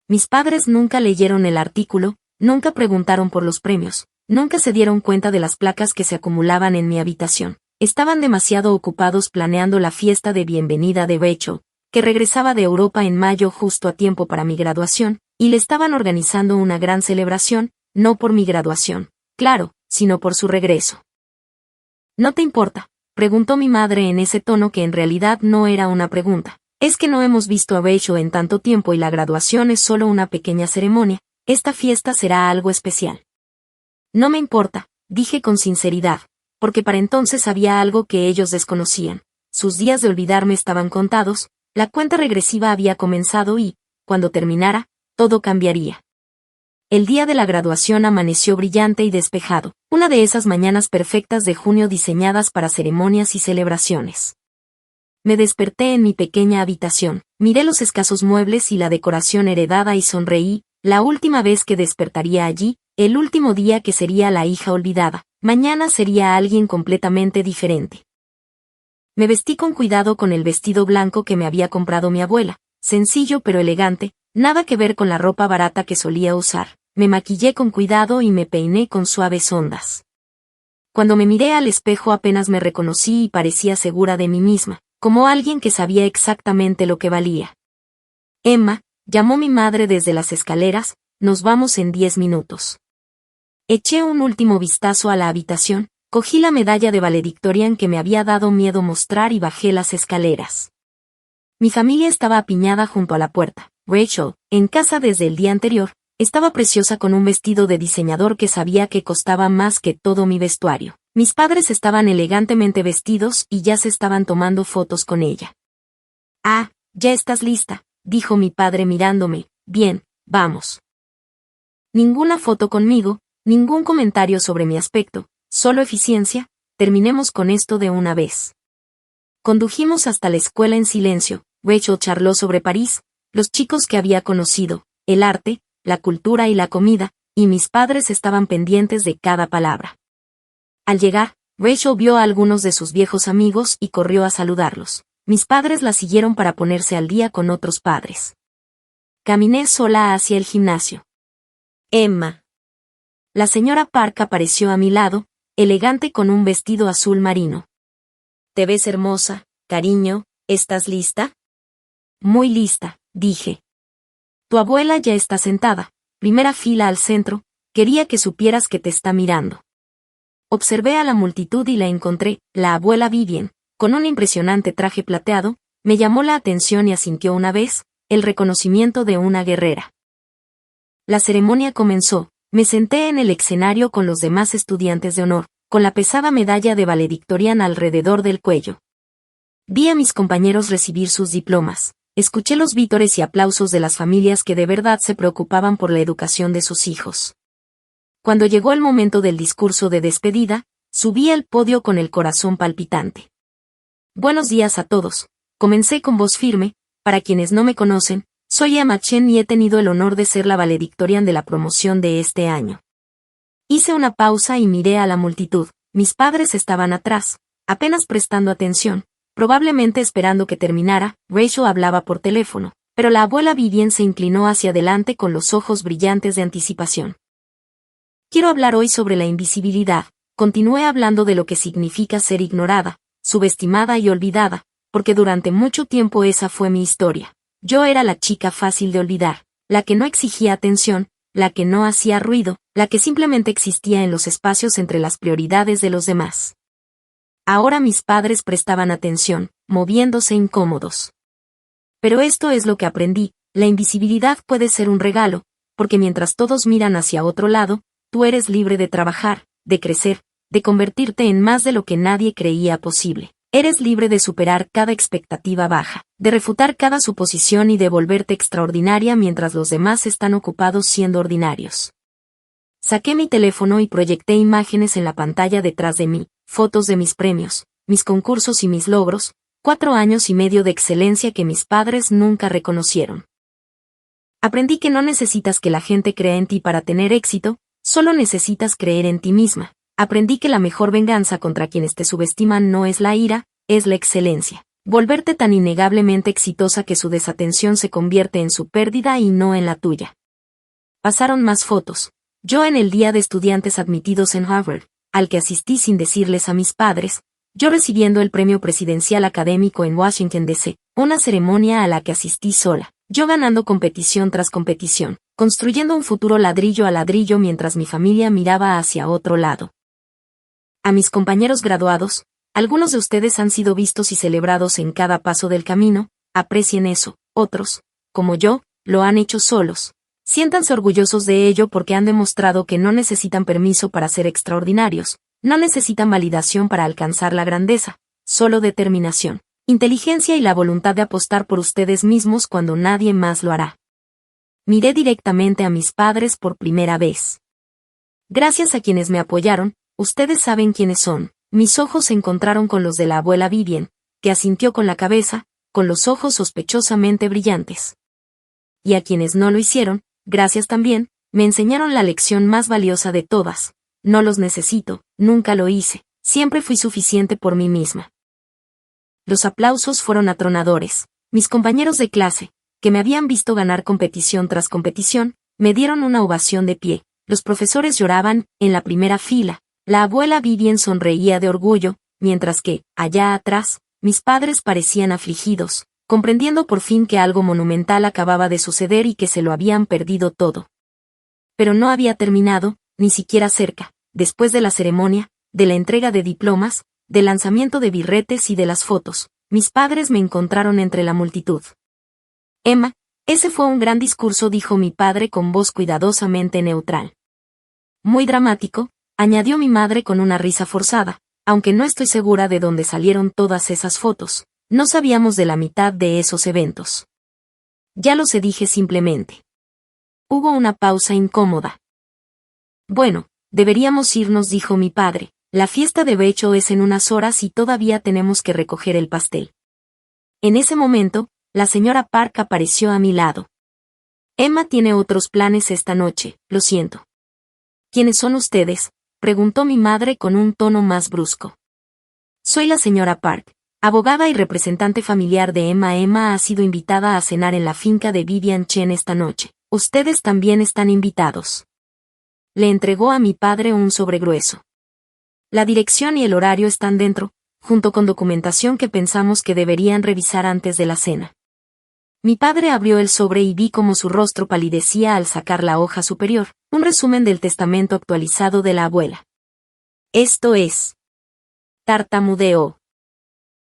A: Mis padres nunca leyeron el artículo, nunca preguntaron por los premios, nunca se dieron cuenta de las placas que se acumulaban en mi habitación. Estaban demasiado ocupados planeando la fiesta de bienvenida de Rachel, que regresaba de Europa en mayo justo a tiempo para mi graduación, y le estaban organizando una gran celebración, no por mi graduación, claro, sino por su regreso. ¿No te importa?, preguntó mi madre en ese tono que en realidad no era una pregunta. Es que no hemos visto a Rachel en tanto tiempo y la graduación es solo una pequeña ceremonia, esta fiesta será algo especial. No me importa, dije con sinceridad, porque para entonces había algo que ellos desconocían. Sus días de olvidarme estaban contados, la cuenta regresiva había comenzado y, cuando terminara, todo cambiaría. El día de la graduación amaneció brillante y despejado, una de esas mañanas perfectas de junio diseñadas para ceremonias y celebraciones. Me desperté en mi pequeña habitación, miré los escasos muebles y la decoración heredada y sonreí, la última vez que despertaría allí, el último día que sería la hija olvidada, mañana sería alguien completamente diferente. Me vestí con cuidado con el vestido blanco que me había comprado mi abuela, sencillo pero elegante, nada que ver con la ropa barata que solía usar. Me maquillé con cuidado y me peiné con suaves ondas. Cuando me miré al espejo apenas me reconocí y parecía segura de mí misma, como alguien que sabía exactamente lo que valía. Emma, llamó mi madre desde las escaleras, nos vamos en 10 minutos. Eché un último vistazo a la habitación, cogí la medalla de valedictorian que me había dado miedo mostrar y bajé las escaleras. Mi familia estaba apiñada junto a la puerta. Rachel, en casa desde el día anterior, estaba preciosa con un vestido de diseñador que sabía que costaba más que todo mi vestuario. Mis padres estaban elegantemente vestidos y ya se estaban tomando fotos con ella. Ah, ya estás lista, dijo mi padre mirándome. Bien, vamos. Ninguna foto conmigo, ningún comentario sobre mi aspecto, solo eficiencia, terminemos con esto de una vez. Condujimos hasta la escuela en silencio. Rachel charló sobre París, los chicos que había conocido, el arte, la cultura y la comida, y mis padres estaban pendientes de cada palabra. Al llegar, Rachel vio a algunos de sus viejos amigos y corrió a saludarlos. Mis padres la siguieron para ponerse al día con otros padres. Caminé sola hacia el gimnasio. Emma. La señora Park apareció a mi lado, elegante con un vestido azul marino. Te ves hermosa, cariño, ¿estás lista? Muy lista, dije. Tu abuela ya está sentada, primera fila al centro, quería que supieras que te está mirando. Observé a la multitud y la encontré, la abuela Vivian, con un impresionante traje plateado, me llamó la atención y asintió una vez, el reconocimiento de una guerrera. La ceremonia comenzó, me senté en el escenario con los demás estudiantes de honor, con la pesada medalla de valedictorian alrededor del cuello. Vi a mis compañeros recibir sus diplomas. Escuché los vítores y aplausos de las familias que de verdad se preocupaban por la educación de sus hijos. Cuando llegó el momento del discurso de despedida, subí al podio con el corazón palpitante. Buenos días a todos, comencé con voz firme, para quienes no me conocen, soy Emma Chen y he tenido el honor de ser la valedictorian de la promoción de este año. Hice una pausa y miré a la multitud, mis padres estaban atrás, apenas prestando atención. Probablemente esperando que terminara, Rachel hablaba por teléfono, pero la abuela Vivian se inclinó hacia adelante con los ojos brillantes de anticipación. Quiero hablar hoy sobre la invisibilidad, continué hablando de lo que significa ser ignorada, subestimada y olvidada, porque durante mucho tiempo esa fue mi historia. Yo era la chica fácil de olvidar, la que no exigía atención, la que no hacía ruido, la que simplemente existía en los espacios entre las prioridades de los demás. Ahora mis padres prestaban atención, moviéndose incómodos. Pero esto es lo que aprendí, la invisibilidad puede ser un regalo, porque mientras todos miran hacia otro lado, tú eres libre de trabajar, de crecer, de convertirte en más de lo que nadie creía posible. Eres libre de superar cada expectativa baja, de refutar cada suposición y de volverte extraordinaria mientras los demás están ocupados siendo ordinarios. Saqué mi teléfono y proyecté imágenes en la pantalla detrás de mí, fotos de mis premios, mis concursos y mis logros, 4 años y medio de excelencia que mis padres nunca reconocieron. Aprendí que no necesitas que la gente crea en ti para tener éxito, solo necesitas creer en ti misma. Aprendí que la mejor venganza contra quienes te subestiman no es la ira, es la excelencia. Volverte tan innegablemente exitosa que su desatención se convierte en su pérdida y no en la tuya. Pasaron más fotos. Yo en el día de estudiantes admitidos en Harvard, al que asistí sin decirles a mis padres, yo recibiendo el premio presidencial académico en Washington, D.C., una ceremonia a la que asistí sola, yo ganando competición tras competición, construyendo un futuro ladrillo a ladrillo mientras mi familia miraba hacia otro lado. A mis compañeros graduados, algunos de ustedes han sido vistos y celebrados en cada paso del camino, aprecien eso, otros, como yo, lo han hecho solos. Siéntanse orgullosos de ello porque han demostrado que no necesitan permiso para ser extraordinarios, no necesitan validación para alcanzar la grandeza, solo determinación, inteligencia y la voluntad de apostar por ustedes mismos cuando nadie más lo hará. Miré directamente a mis padres por primera vez. Gracias a quienes me apoyaron, ustedes saben quiénes son. Mis ojos se encontraron con los de la abuela Vivian, que asintió con la cabeza, con los ojos sospechosamente brillantes. Y a quienes no lo hicieron, gracias también, me enseñaron la lección más valiosa de todas. No los necesito, nunca lo hice, siempre fui suficiente por mí misma. Los aplausos fueron atronadores. Mis compañeros de clase, que me habían visto ganar competición tras competición, me dieron una ovación de pie. Los profesores lloraban, en la primera fila. La abuela Vivian sonreía de orgullo, mientras que, allá atrás, mis padres parecían afligidos, comprendiendo por fin que algo monumental acababa de suceder y que se lo habían perdido todo. Pero no había terminado, ni siquiera cerca, después de la ceremonia, de la entrega de diplomas, del lanzamiento de birretes y de las fotos, mis padres me encontraron entre la multitud. Emma, ese fue un gran discurso, dijo mi padre con voz cuidadosamente neutral. Muy dramático, añadió mi madre con una risa forzada, aunque no estoy segura de dónde salieron todas esas fotos, no sabíamos de la mitad de esos eventos. Ya lo se dije simplemente. Hubo una pausa incómoda. Bueno, deberíamos irnos, dijo mi padre, la fiesta de Becho es en unas horas y todavía tenemos que recoger el pastel. En ese momento, la señora Park apareció a mi lado. Emma tiene otros planes esta noche, lo siento. ¿Quiénes son ustedes?, preguntó mi madre con un tono más brusco. Soy la señora Park, abogada y representante familiar de Emma. Emma ha sido invitada a cenar en la finca de Vivian Chen esta noche. Ustedes también están invitados. Le entregó a mi padre un sobre grueso. La dirección y el horario están dentro, junto con documentación que pensamos que deberían revisar antes de la cena. Mi padre abrió el sobre y vi cómo su rostro palidecía al sacar la hoja superior, un resumen del testamento actualizado de la abuela. Esto es. Tartamudeó.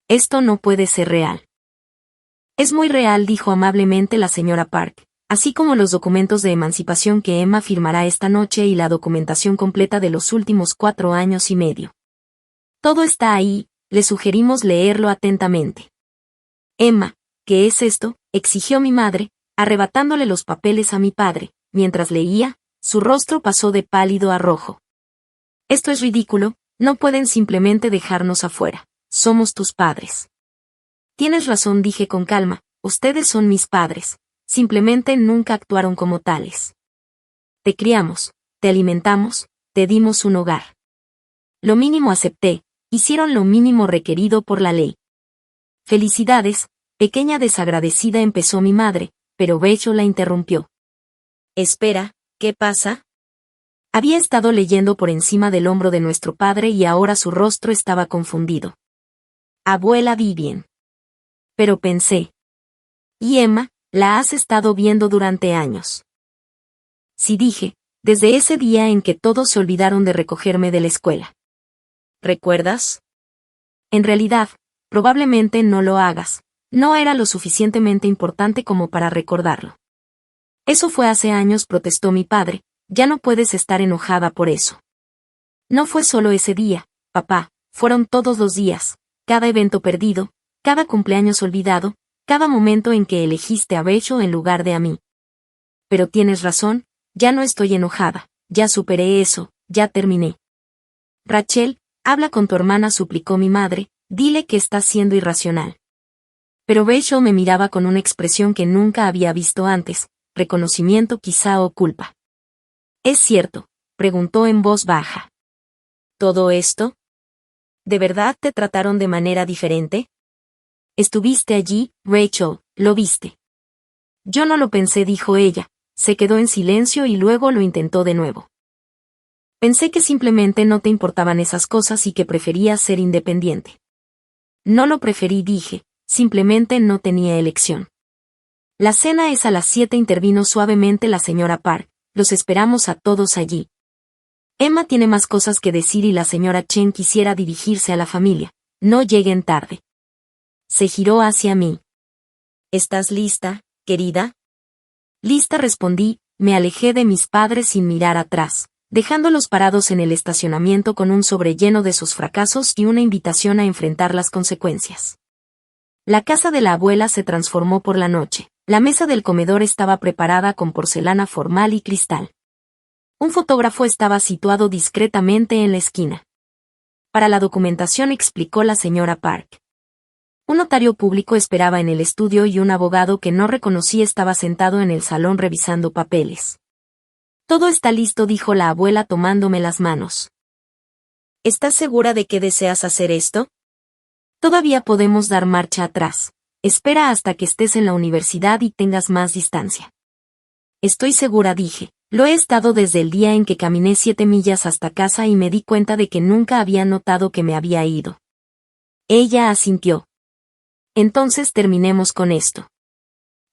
A: Esto no puede ser real. Es muy real, dijo amablemente la señora Park, así como los documentos de emancipación que Emma firmará esta noche y la documentación completa de los últimos 4 años y medio. Todo está ahí, le sugerimos leerlo atentamente. Emma, ¿qué es esto?, exigió mi madre, arrebatándole los papeles a mi padre. Mientras leía, su rostro pasó de pálido a rojo. Esto es ridículo, no pueden simplemente dejarnos afuera. Somos tus padres. Tienes razón, dije con calma, ustedes son mis padres, simplemente nunca actuaron como tales. Te criamos, te alimentamos, te dimos un hogar. Lo mínimo acepté, hicieron lo mínimo requerido por la ley. Felicidades, pequeña desagradecida, empezó mi madre, pero Becho la interrumpió. Espera, ¿qué pasa? Había estado leyendo por encima del hombro de nuestro padre y ahora su rostro estaba confundido. Abuela Vivian. Pero pensé. Y Emma, la has estado viendo durante años. Sí, dije, desde ese día en que todos se olvidaron de recogerme de la escuela. ¿Recuerdas? En realidad, probablemente no lo hagas. No era lo suficientemente importante como para recordarlo. Eso fue hace años, protestó mi padre, ya no puedes estar enojada por eso. No fue solo ese día, papá, fueron todos los días, cada evento perdido, cada cumpleaños olvidado, cada momento en que elegiste a Rachel en lugar de a mí. Pero tienes razón, ya no estoy enojada, ya superé eso, ya terminé. Rachel, habla con tu hermana, suplicó mi madre, dile que estás siendo irracional. Pero Rachel me miraba con una expresión que nunca había visto antes, reconocimiento quizá o culpa. ¿Es cierto?, preguntó en voz baja. ¿Todo esto? ¿De verdad te trataron de manera diferente? Estuviste allí, Rachel, lo viste. Yo no lo pensé, dijo ella, se quedó en silencio y luego lo intentó de nuevo. Pensé que simplemente no te importaban esas cosas y que preferías ser independiente. No lo preferí, dije, simplemente no tenía elección. La cena es a las 7, intervino suavemente la señora Park, los esperamos a todos allí. Emma tiene más cosas que decir y la señora Chen quisiera dirigirse a la familia. No lleguen tarde. Se giró hacia mí. ¿Estás lista, querida? Lista, respondí, me alejé de mis padres sin mirar atrás, dejándolos parados en el estacionamiento con un sobre lleno de sus fracasos y una invitación a enfrentar las consecuencias. La casa de la abuela se transformó por la noche. La mesa del comedor estaba preparada con porcelana formal y cristal. Un fotógrafo estaba situado discretamente en la esquina. Para la documentación, explicó la señora Park. Un notario público esperaba en el estudio y un abogado que no reconocí estaba sentado en el salón revisando papeles. Todo está listo, dijo la abuela tomándome las manos. ¿Estás segura de que deseas hacer esto? Todavía podemos dar marcha atrás. Espera hasta que estés en la universidad y tengas más distancia. Estoy segura, dije. Lo he estado desde el día en que caminé 7 millas hasta casa y me di cuenta de que nunca había notado que me había ido. Ella asintió. Entonces terminemos con esto.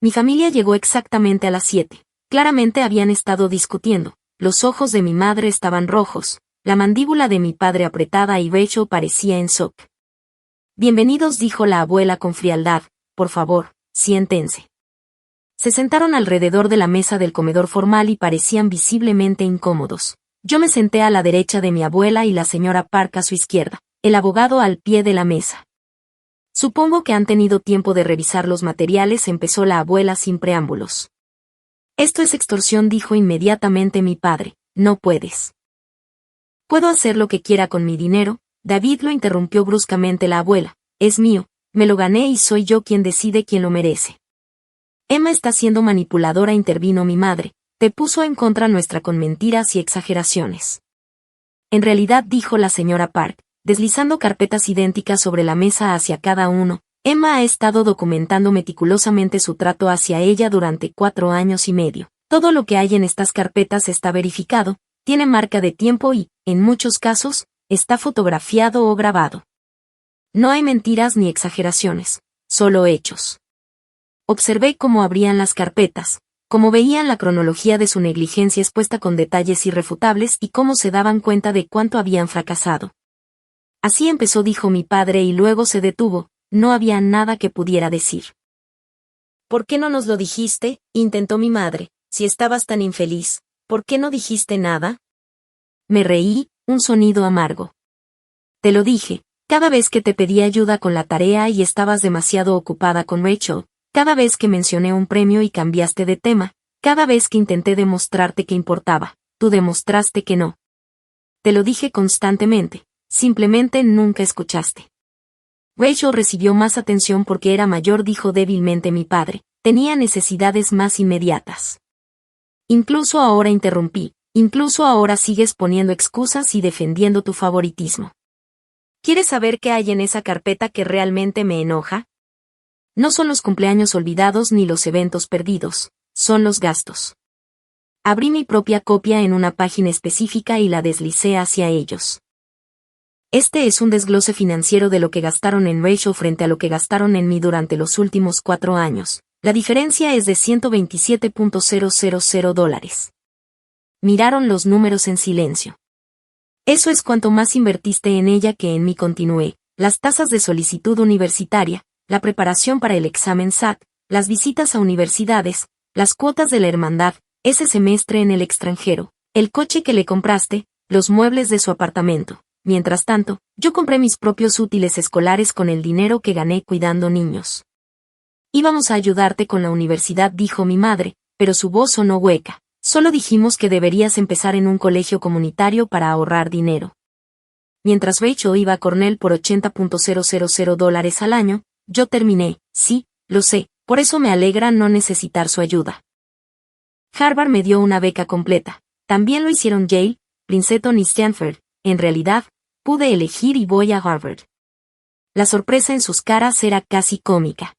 A: Mi familia llegó exactamente a las 7. Claramente habían estado discutiendo. Los ojos de mi madre estaban rojos, la mandíbula de mi padre apretada y Rachel parecía en shock. Bienvenidos, dijo la abuela con frialdad. Por favor, siéntense. Se sentaron alrededor de la mesa del comedor formal y parecían visiblemente incómodos. Yo me senté a la derecha de mi abuela y la señora Park a su izquierda, el abogado al pie de la mesa. Supongo que han tenido tiempo de revisar los materiales, empezó la abuela sin preámbulos. Esto es extorsión, dijo inmediatamente mi padre. No puedes. Puedo hacer lo que quiera con mi dinero, David, lo interrumpió bruscamente la abuela. Es mío, me lo gané y soy yo quien decide quién lo merece. Emma está siendo manipuladora, intervino mi madre, te puso en contra nuestra con mentiras y exageraciones. En realidad, dijo la señora Park, deslizando carpetas idénticas sobre la mesa hacia cada uno, Emma ha estado documentando meticulosamente su trato hacia ella durante 4 años y medio. Todo lo que hay en estas carpetas está verificado, tiene marca de tiempo y, en muchos casos, está fotografiado o grabado. No hay mentiras ni exageraciones, solo hechos. Observé cómo abrían las carpetas, cómo veían la cronología de su negligencia expuesta con detalles irrefutables y cómo se daban cuenta de cuánto habían fracasado. Así empezó, dijo mi padre y luego se detuvo, no había nada que pudiera decir. ¿Por qué no nos lo dijiste?, intentó mi madre, si estabas tan infeliz, ¿por qué no dijiste nada? Me reí, un sonido amargo. Te lo dije, cada vez que te pedí ayuda con la tarea y estabas demasiado ocupada con Rachel, cada vez que mencioné un premio y cambiaste de tema, cada vez que intenté demostrarte que importaba, tú demostraste que no. Te lo dije constantemente, simplemente nunca escuchaste. Rachel recibió más atención porque era mayor, dijo débilmente mi padre, tenía necesidades más inmediatas. Incluso ahora, interrumpí, incluso ahora sigues poniendo excusas y defendiendo tu favoritismo. ¿Quieres saber qué hay en esa carpeta que realmente me enoja? No son los cumpleaños olvidados ni los eventos perdidos, son los gastos. Abrí mi propia copia en una página específica y la deslicé hacia ellos. Este es un desglose financiero de lo que gastaron en Rachel frente a lo que gastaron en mí durante los últimos 4 años. La diferencia es de $127,000. Miraron los números en silencio. Eso es cuanto más invertiste en ella que en mí, continué. Las tasas de solicitud universitaria, la preparación para el examen SAT, las visitas a universidades, las cuotas de la hermandad, ese semestre en el extranjero, el coche que le compraste, los muebles de su apartamento. Mientras tanto, yo compré mis propios útiles escolares con el dinero que gané cuidando niños. Íbamos a ayudarte con la universidad, dijo mi madre, pero su voz sonó hueca. Solo dijimos que deberías empezar en un colegio comunitario para ahorrar dinero. Mientras Rachel iba a Cornell por $80,000 al año, yo terminé. Sí, lo sé, por eso me alegra no necesitar su ayuda. Harvard me dio una beca completa. También lo hicieron Yale, Princeton y Stanford. En realidad, pude elegir y voy a Harvard. La sorpresa en sus caras era casi cómica.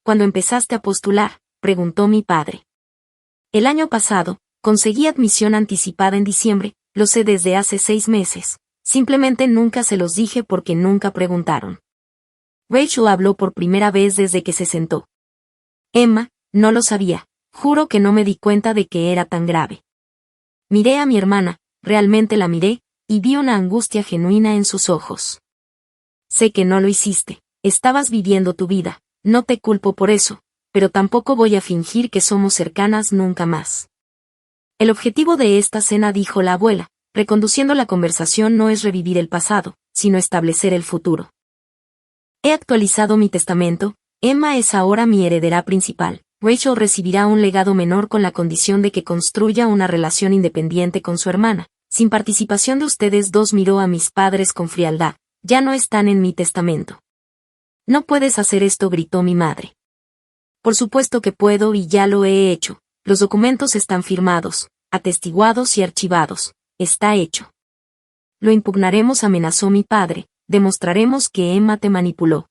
A: ¿Cuándo empezaste a postular?, preguntó mi padre. El año pasado, conseguí admisión anticipada en diciembre, lo sé desde hace 6 meses. Simplemente nunca se los dije porque nunca preguntaron. Rachel habló por primera vez desde que se sentó. Emma, no lo sabía. Juro que no me di cuenta de que era tan grave. Miré a mi hermana, realmente la miré, y vi una angustia genuina en sus ojos. Sé que no lo hiciste, estabas viviendo tu vida, no te culpo por eso, pero tampoco voy a fingir que somos cercanas nunca más. El objetivo de esta cena, dijo la abuela, reconduciendo la conversación, no es revivir el pasado, sino establecer el futuro. He actualizado mi testamento, Emma es ahora mi heredera principal. Rachel recibirá un legado menor con la condición de que construya una relación independiente con su hermana. Sin participación de ustedes dos, miró a mis padres con frialdad. Ya no están en mi testamento. No puedes hacer esto, gritó mi madre. Por supuesto que puedo y ya lo he hecho. Los documentos están firmados, atestiguados y archivados. Está hecho. Lo impugnaremos, amenazó mi padre. Demostraremos que Emma te manipuló.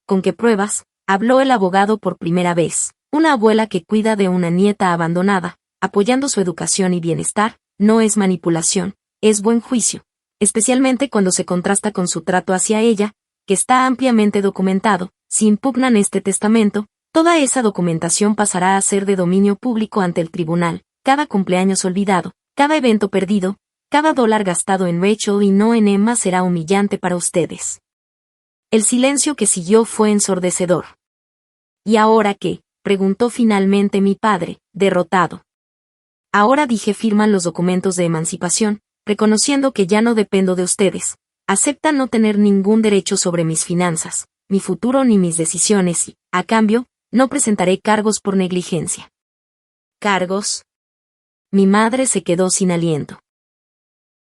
A: ¿Con qué pruebas?, habló el abogado por primera vez. Una abuela que cuida de una nieta abandonada, apoyando su educación y bienestar, no es manipulación, es buen juicio, especialmente cuando se contrasta con su trato hacia ella, que está ampliamente documentado. Si impugnan este testamento, toda esa documentación pasará a ser de dominio público ante el tribunal. Cada cumpleaños olvidado, cada evento perdido, cada dólar gastado en Rachel y no en Emma será humillante para ustedes. El silencio que siguió fue ensordecedor. ¿Y ahora qué?, preguntó finalmente mi padre, derrotado. Ahora, dije, firman los documentos de emancipación, reconociendo que ya no dependo de ustedes. Aceptan no tener ningún derecho sobre mis finanzas, mi futuro ni mis decisiones y, a cambio, no presentaré cargos por negligencia. ¿Cargos? Mi madre se quedó sin aliento.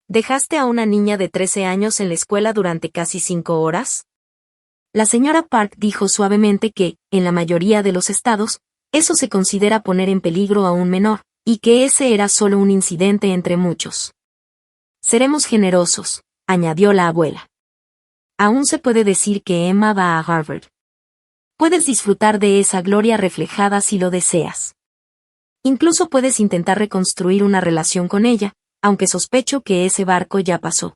A: ¿Dejaste a una niña de 13 años en la escuela durante casi 5 horas? La señora Park dijo suavemente que, en la mayoría de los estados, eso se considera poner en peligro a un menor, y que ese era solo un incidente entre muchos. Seremos generosos, añadió la abuela. Aún se puede decir que Emma va a Harvard. Puedes disfrutar de esa gloria reflejada si lo deseas. Incluso puedes intentar reconstruir una relación con ella, aunque sospecho que ese barco ya pasó.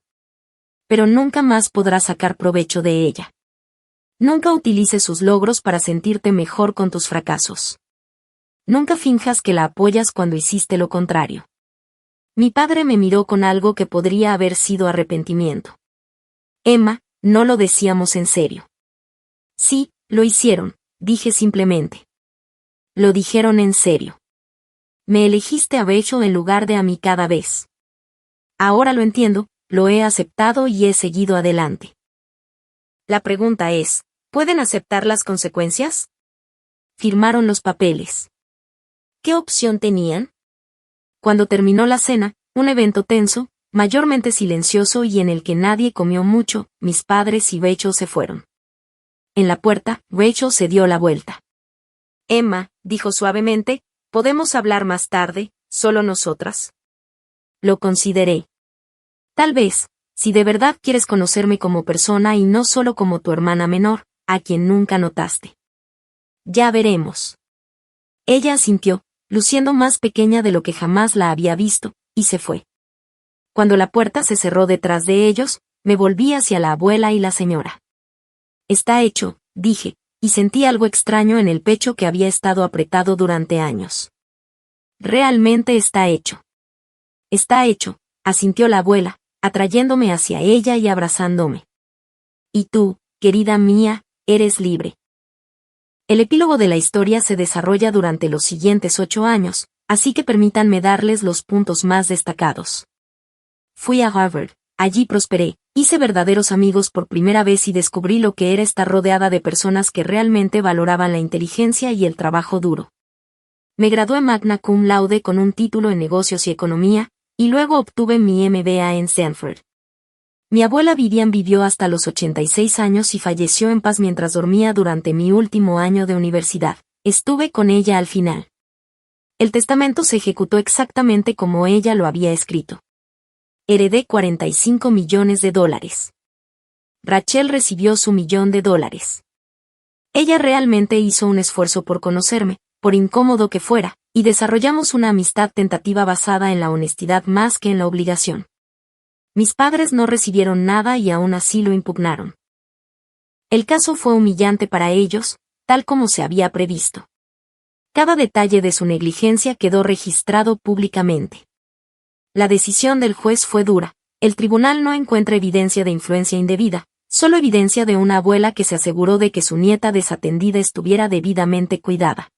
A: Pero nunca más podrás sacar provecho de ella. Nunca utilices sus logros para sentirte mejor con tus fracasos. Nunca finjas que la apoyas cuando hiciste lo contrario. Mi padre me miró con algo que podría haber sido arrepentimiento. Emma, no lo decíamos en serio. Sí, lo hicieron, dije simplemente. Lo dijeron en serio. Me elegiste a Rachel en lugar de a mí cada vez. Ahora lo entiendo, lo he aceptado y he seguido adelante. La pregunta es, ¿pueden aceptar las consecuencias? Firmaron los papeles. ¿Qué opción tenían? Cuando terminó la cena, un evento tenso, mayormente silencioso y en el que nadie comió mucho, mis padres y Rachel se fueron. En la puerta, Rachel se dio la vuelta. Emma, dijo suavemente, ¿podemos hablar más tarde, solo nosotras? Lo consideré. Tal vez, si de verdad quieres conocerme como persona y no solo como tu hermana menor, a quien nunca notaste. Ya veremos. Ella asintió, luciendo más pequeña de lo que jamás la había visto, y se fue. Cuando la puerta se cerró detrás de ellos, me volví hacia la abuela y la señora. Está hecho, dije, y sentí algo extraño en el pecho que había estado apretado durante años. Realmente está hecho. Está hecho, asintió la abuela, atrayéndome hacia ella y abrazándome. Y tú, querida mía, eres libre. El epílogo de la historia se desarrolla durante los siguientes 8 años, así que permítanme darles los puntos más destacados. Fui a Harvard, allí prosperé, hice verdaderos amigos por primera vez y descubrí lo que era estar rodeada de personas que realmente valoraban la inteligencia y el trabajo duro. Me gradué magna cum laude con un título en negocios y economía, y luego obtuve mi MBA en Stanford. Mi abuela Vivian vivió hasta los 86 años y falleció en paz mientras dormía durante mi último año de universidad. Estuve con ella al final. El testamento se ejecutó exactamente como ella lo había escrito. Heredé $45 millones. Rachel recibió su $1.000.000. Ella realmente hizo un esfuerzo por conocerme, por incómodo que fuera, y desarrollamos una amistad tentativa basada en la honestidad más que en la obligación. Mis padres no recibieron nada y aún así lo impugnaron. El caso fue humillante para ellos, tal como se había previsto. Cada detalle de su negligencia quedó registrado públicamente. La decisión del juez fue dura. El tribunal no encuentra evidencia de influencia indebida, solo evidencia de una abuela que se aseguró de que su nieta desatendida estuviera debidamente cuidada.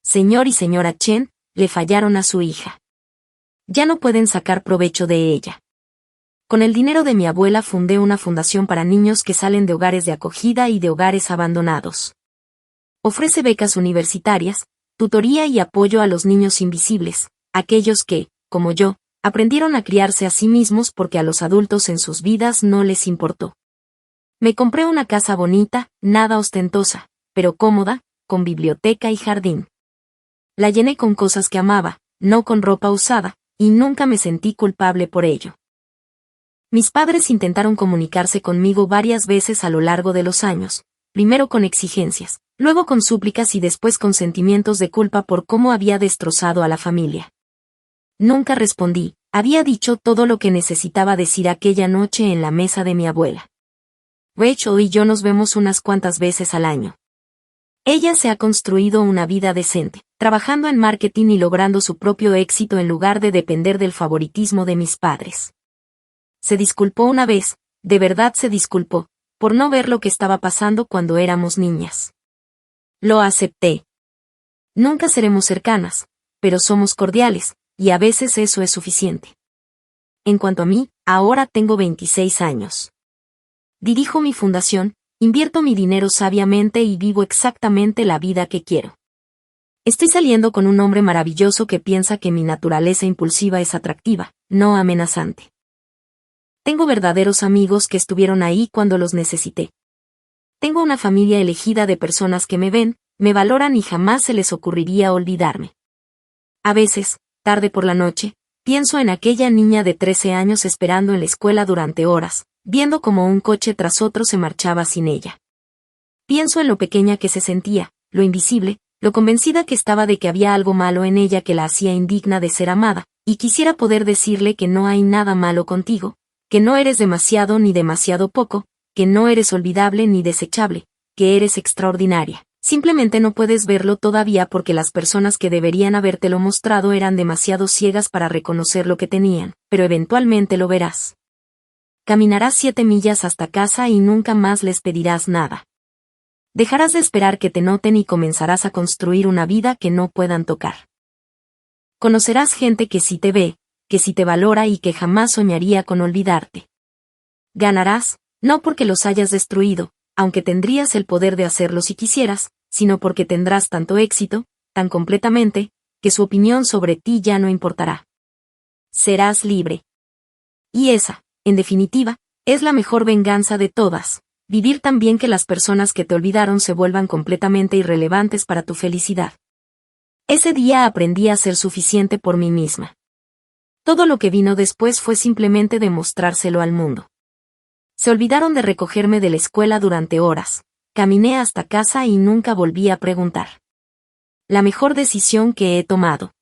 A: Señor y señora Chen le fallaron a su hija. Ya no pueden sacar provecho de ella. Con el dinero de mi abuela fundé una fundación para niños que salen de hogares de acogida y de hogares abandonados. Ofrece becas universitarias, tutoría y apoyo a los niños invisibles, aquellos que, como yo, aprendieron a criarse a sí mismos porque a los adultos en sus vidas no les importó. Me compré una casa bonita, nada ostentosa, pero cómoda, con biblioteca y jardín. La llené con cosas que amaba, no con ropa usada, y nunca me sentí culpable por ello. Mis padres intentaron comunicarse conmigo varias veces a lo largo de los años, primero con exigencias, luego con súplicas y después con sentimientos de culpa por cómo había destrozado a la familia. Nunca respondí, había dicho todo lo que necesitaba decir aquella noche en la mesa de mi abuela. Rachel y yo nos vemos unas cuantas veces al año. Ella se ha construido una vida decente, trabajando en marketing y logrando su propio éxito en lugar de depender del favoritismo de mis padres. Se disculpó una vez, de verdad se disculpó, por no ver lo que estaba pasando cuando éramos niñas. Lo acepté. Nunca seremos cercanas, pero somos cordiales, y a veces eso es suficiente. En cuanto a mí, ahora tengo 26 años. Dirijo mi fundación, invierto mi dinero sabiamente y vivo exactamente la vida que quiero. Estoy saliendo con un hombre maravilloso que piensa que mi naturaleza impulsiva es atractiva, no amenazante. Tengo verdaderos amigos que estuvieron ahí cuando los necesité. Tengo una familia elegida de personas que me ven, me valoran y jamás se les ocurriría olvidarme. A veces, tarde por la noche, pienso en aquella niña de 13 años esperando en la escuela durante horas, viendo cómo un coche tras otro se marchaba sin ella. Pienso en lo pequeña que se sentía, lo invisible, lo convencida que estaba de que había algo malo en ella que la hacía indigna de ser amada, y quisiera poder decirle que no hay nada malo contigo, que no eres demasiado ni demasiado poco, que no eres olvidable ni desechable, que eres extraordinaria. Simplemente no puedes verlo todavía porque las personas que deberían habértelo mostrado eran demasiado ciegas para reconocer lo que tenían, pero eventualmente lo verás. Caminarás 7 millas hasta casa y nunca más les pedirás nada. Dejarás de esperar que te noten y comenzarás a construir una vida que no puedan tocar. Conocerás gente que sí te ve, que sí te valora y que jamás soñaría con olvidarte. Ganarás, no porque los hayas destruido, aunque tendrías el poder de hacerlo si quisieras, sino porque tendrás tanto éxito, tan completamente, que su opinión sobre ti ya no importará. Serás libre. Y esa, en definitiva, es la mejor venganza de todas, vivir tan bien que las personas que te olvidaron se vuelvan completamente irrelevantes para tu felicidad. Ese día aprendí a ser suficiente por mí misma. Todo lo que vino después fue simplemente demostrárselo al mundo. Se olvidaron de recogerme de la escuela durante horas, caminé hasta casa y nunca volví a preguntar. La mejor decisión que he tomado.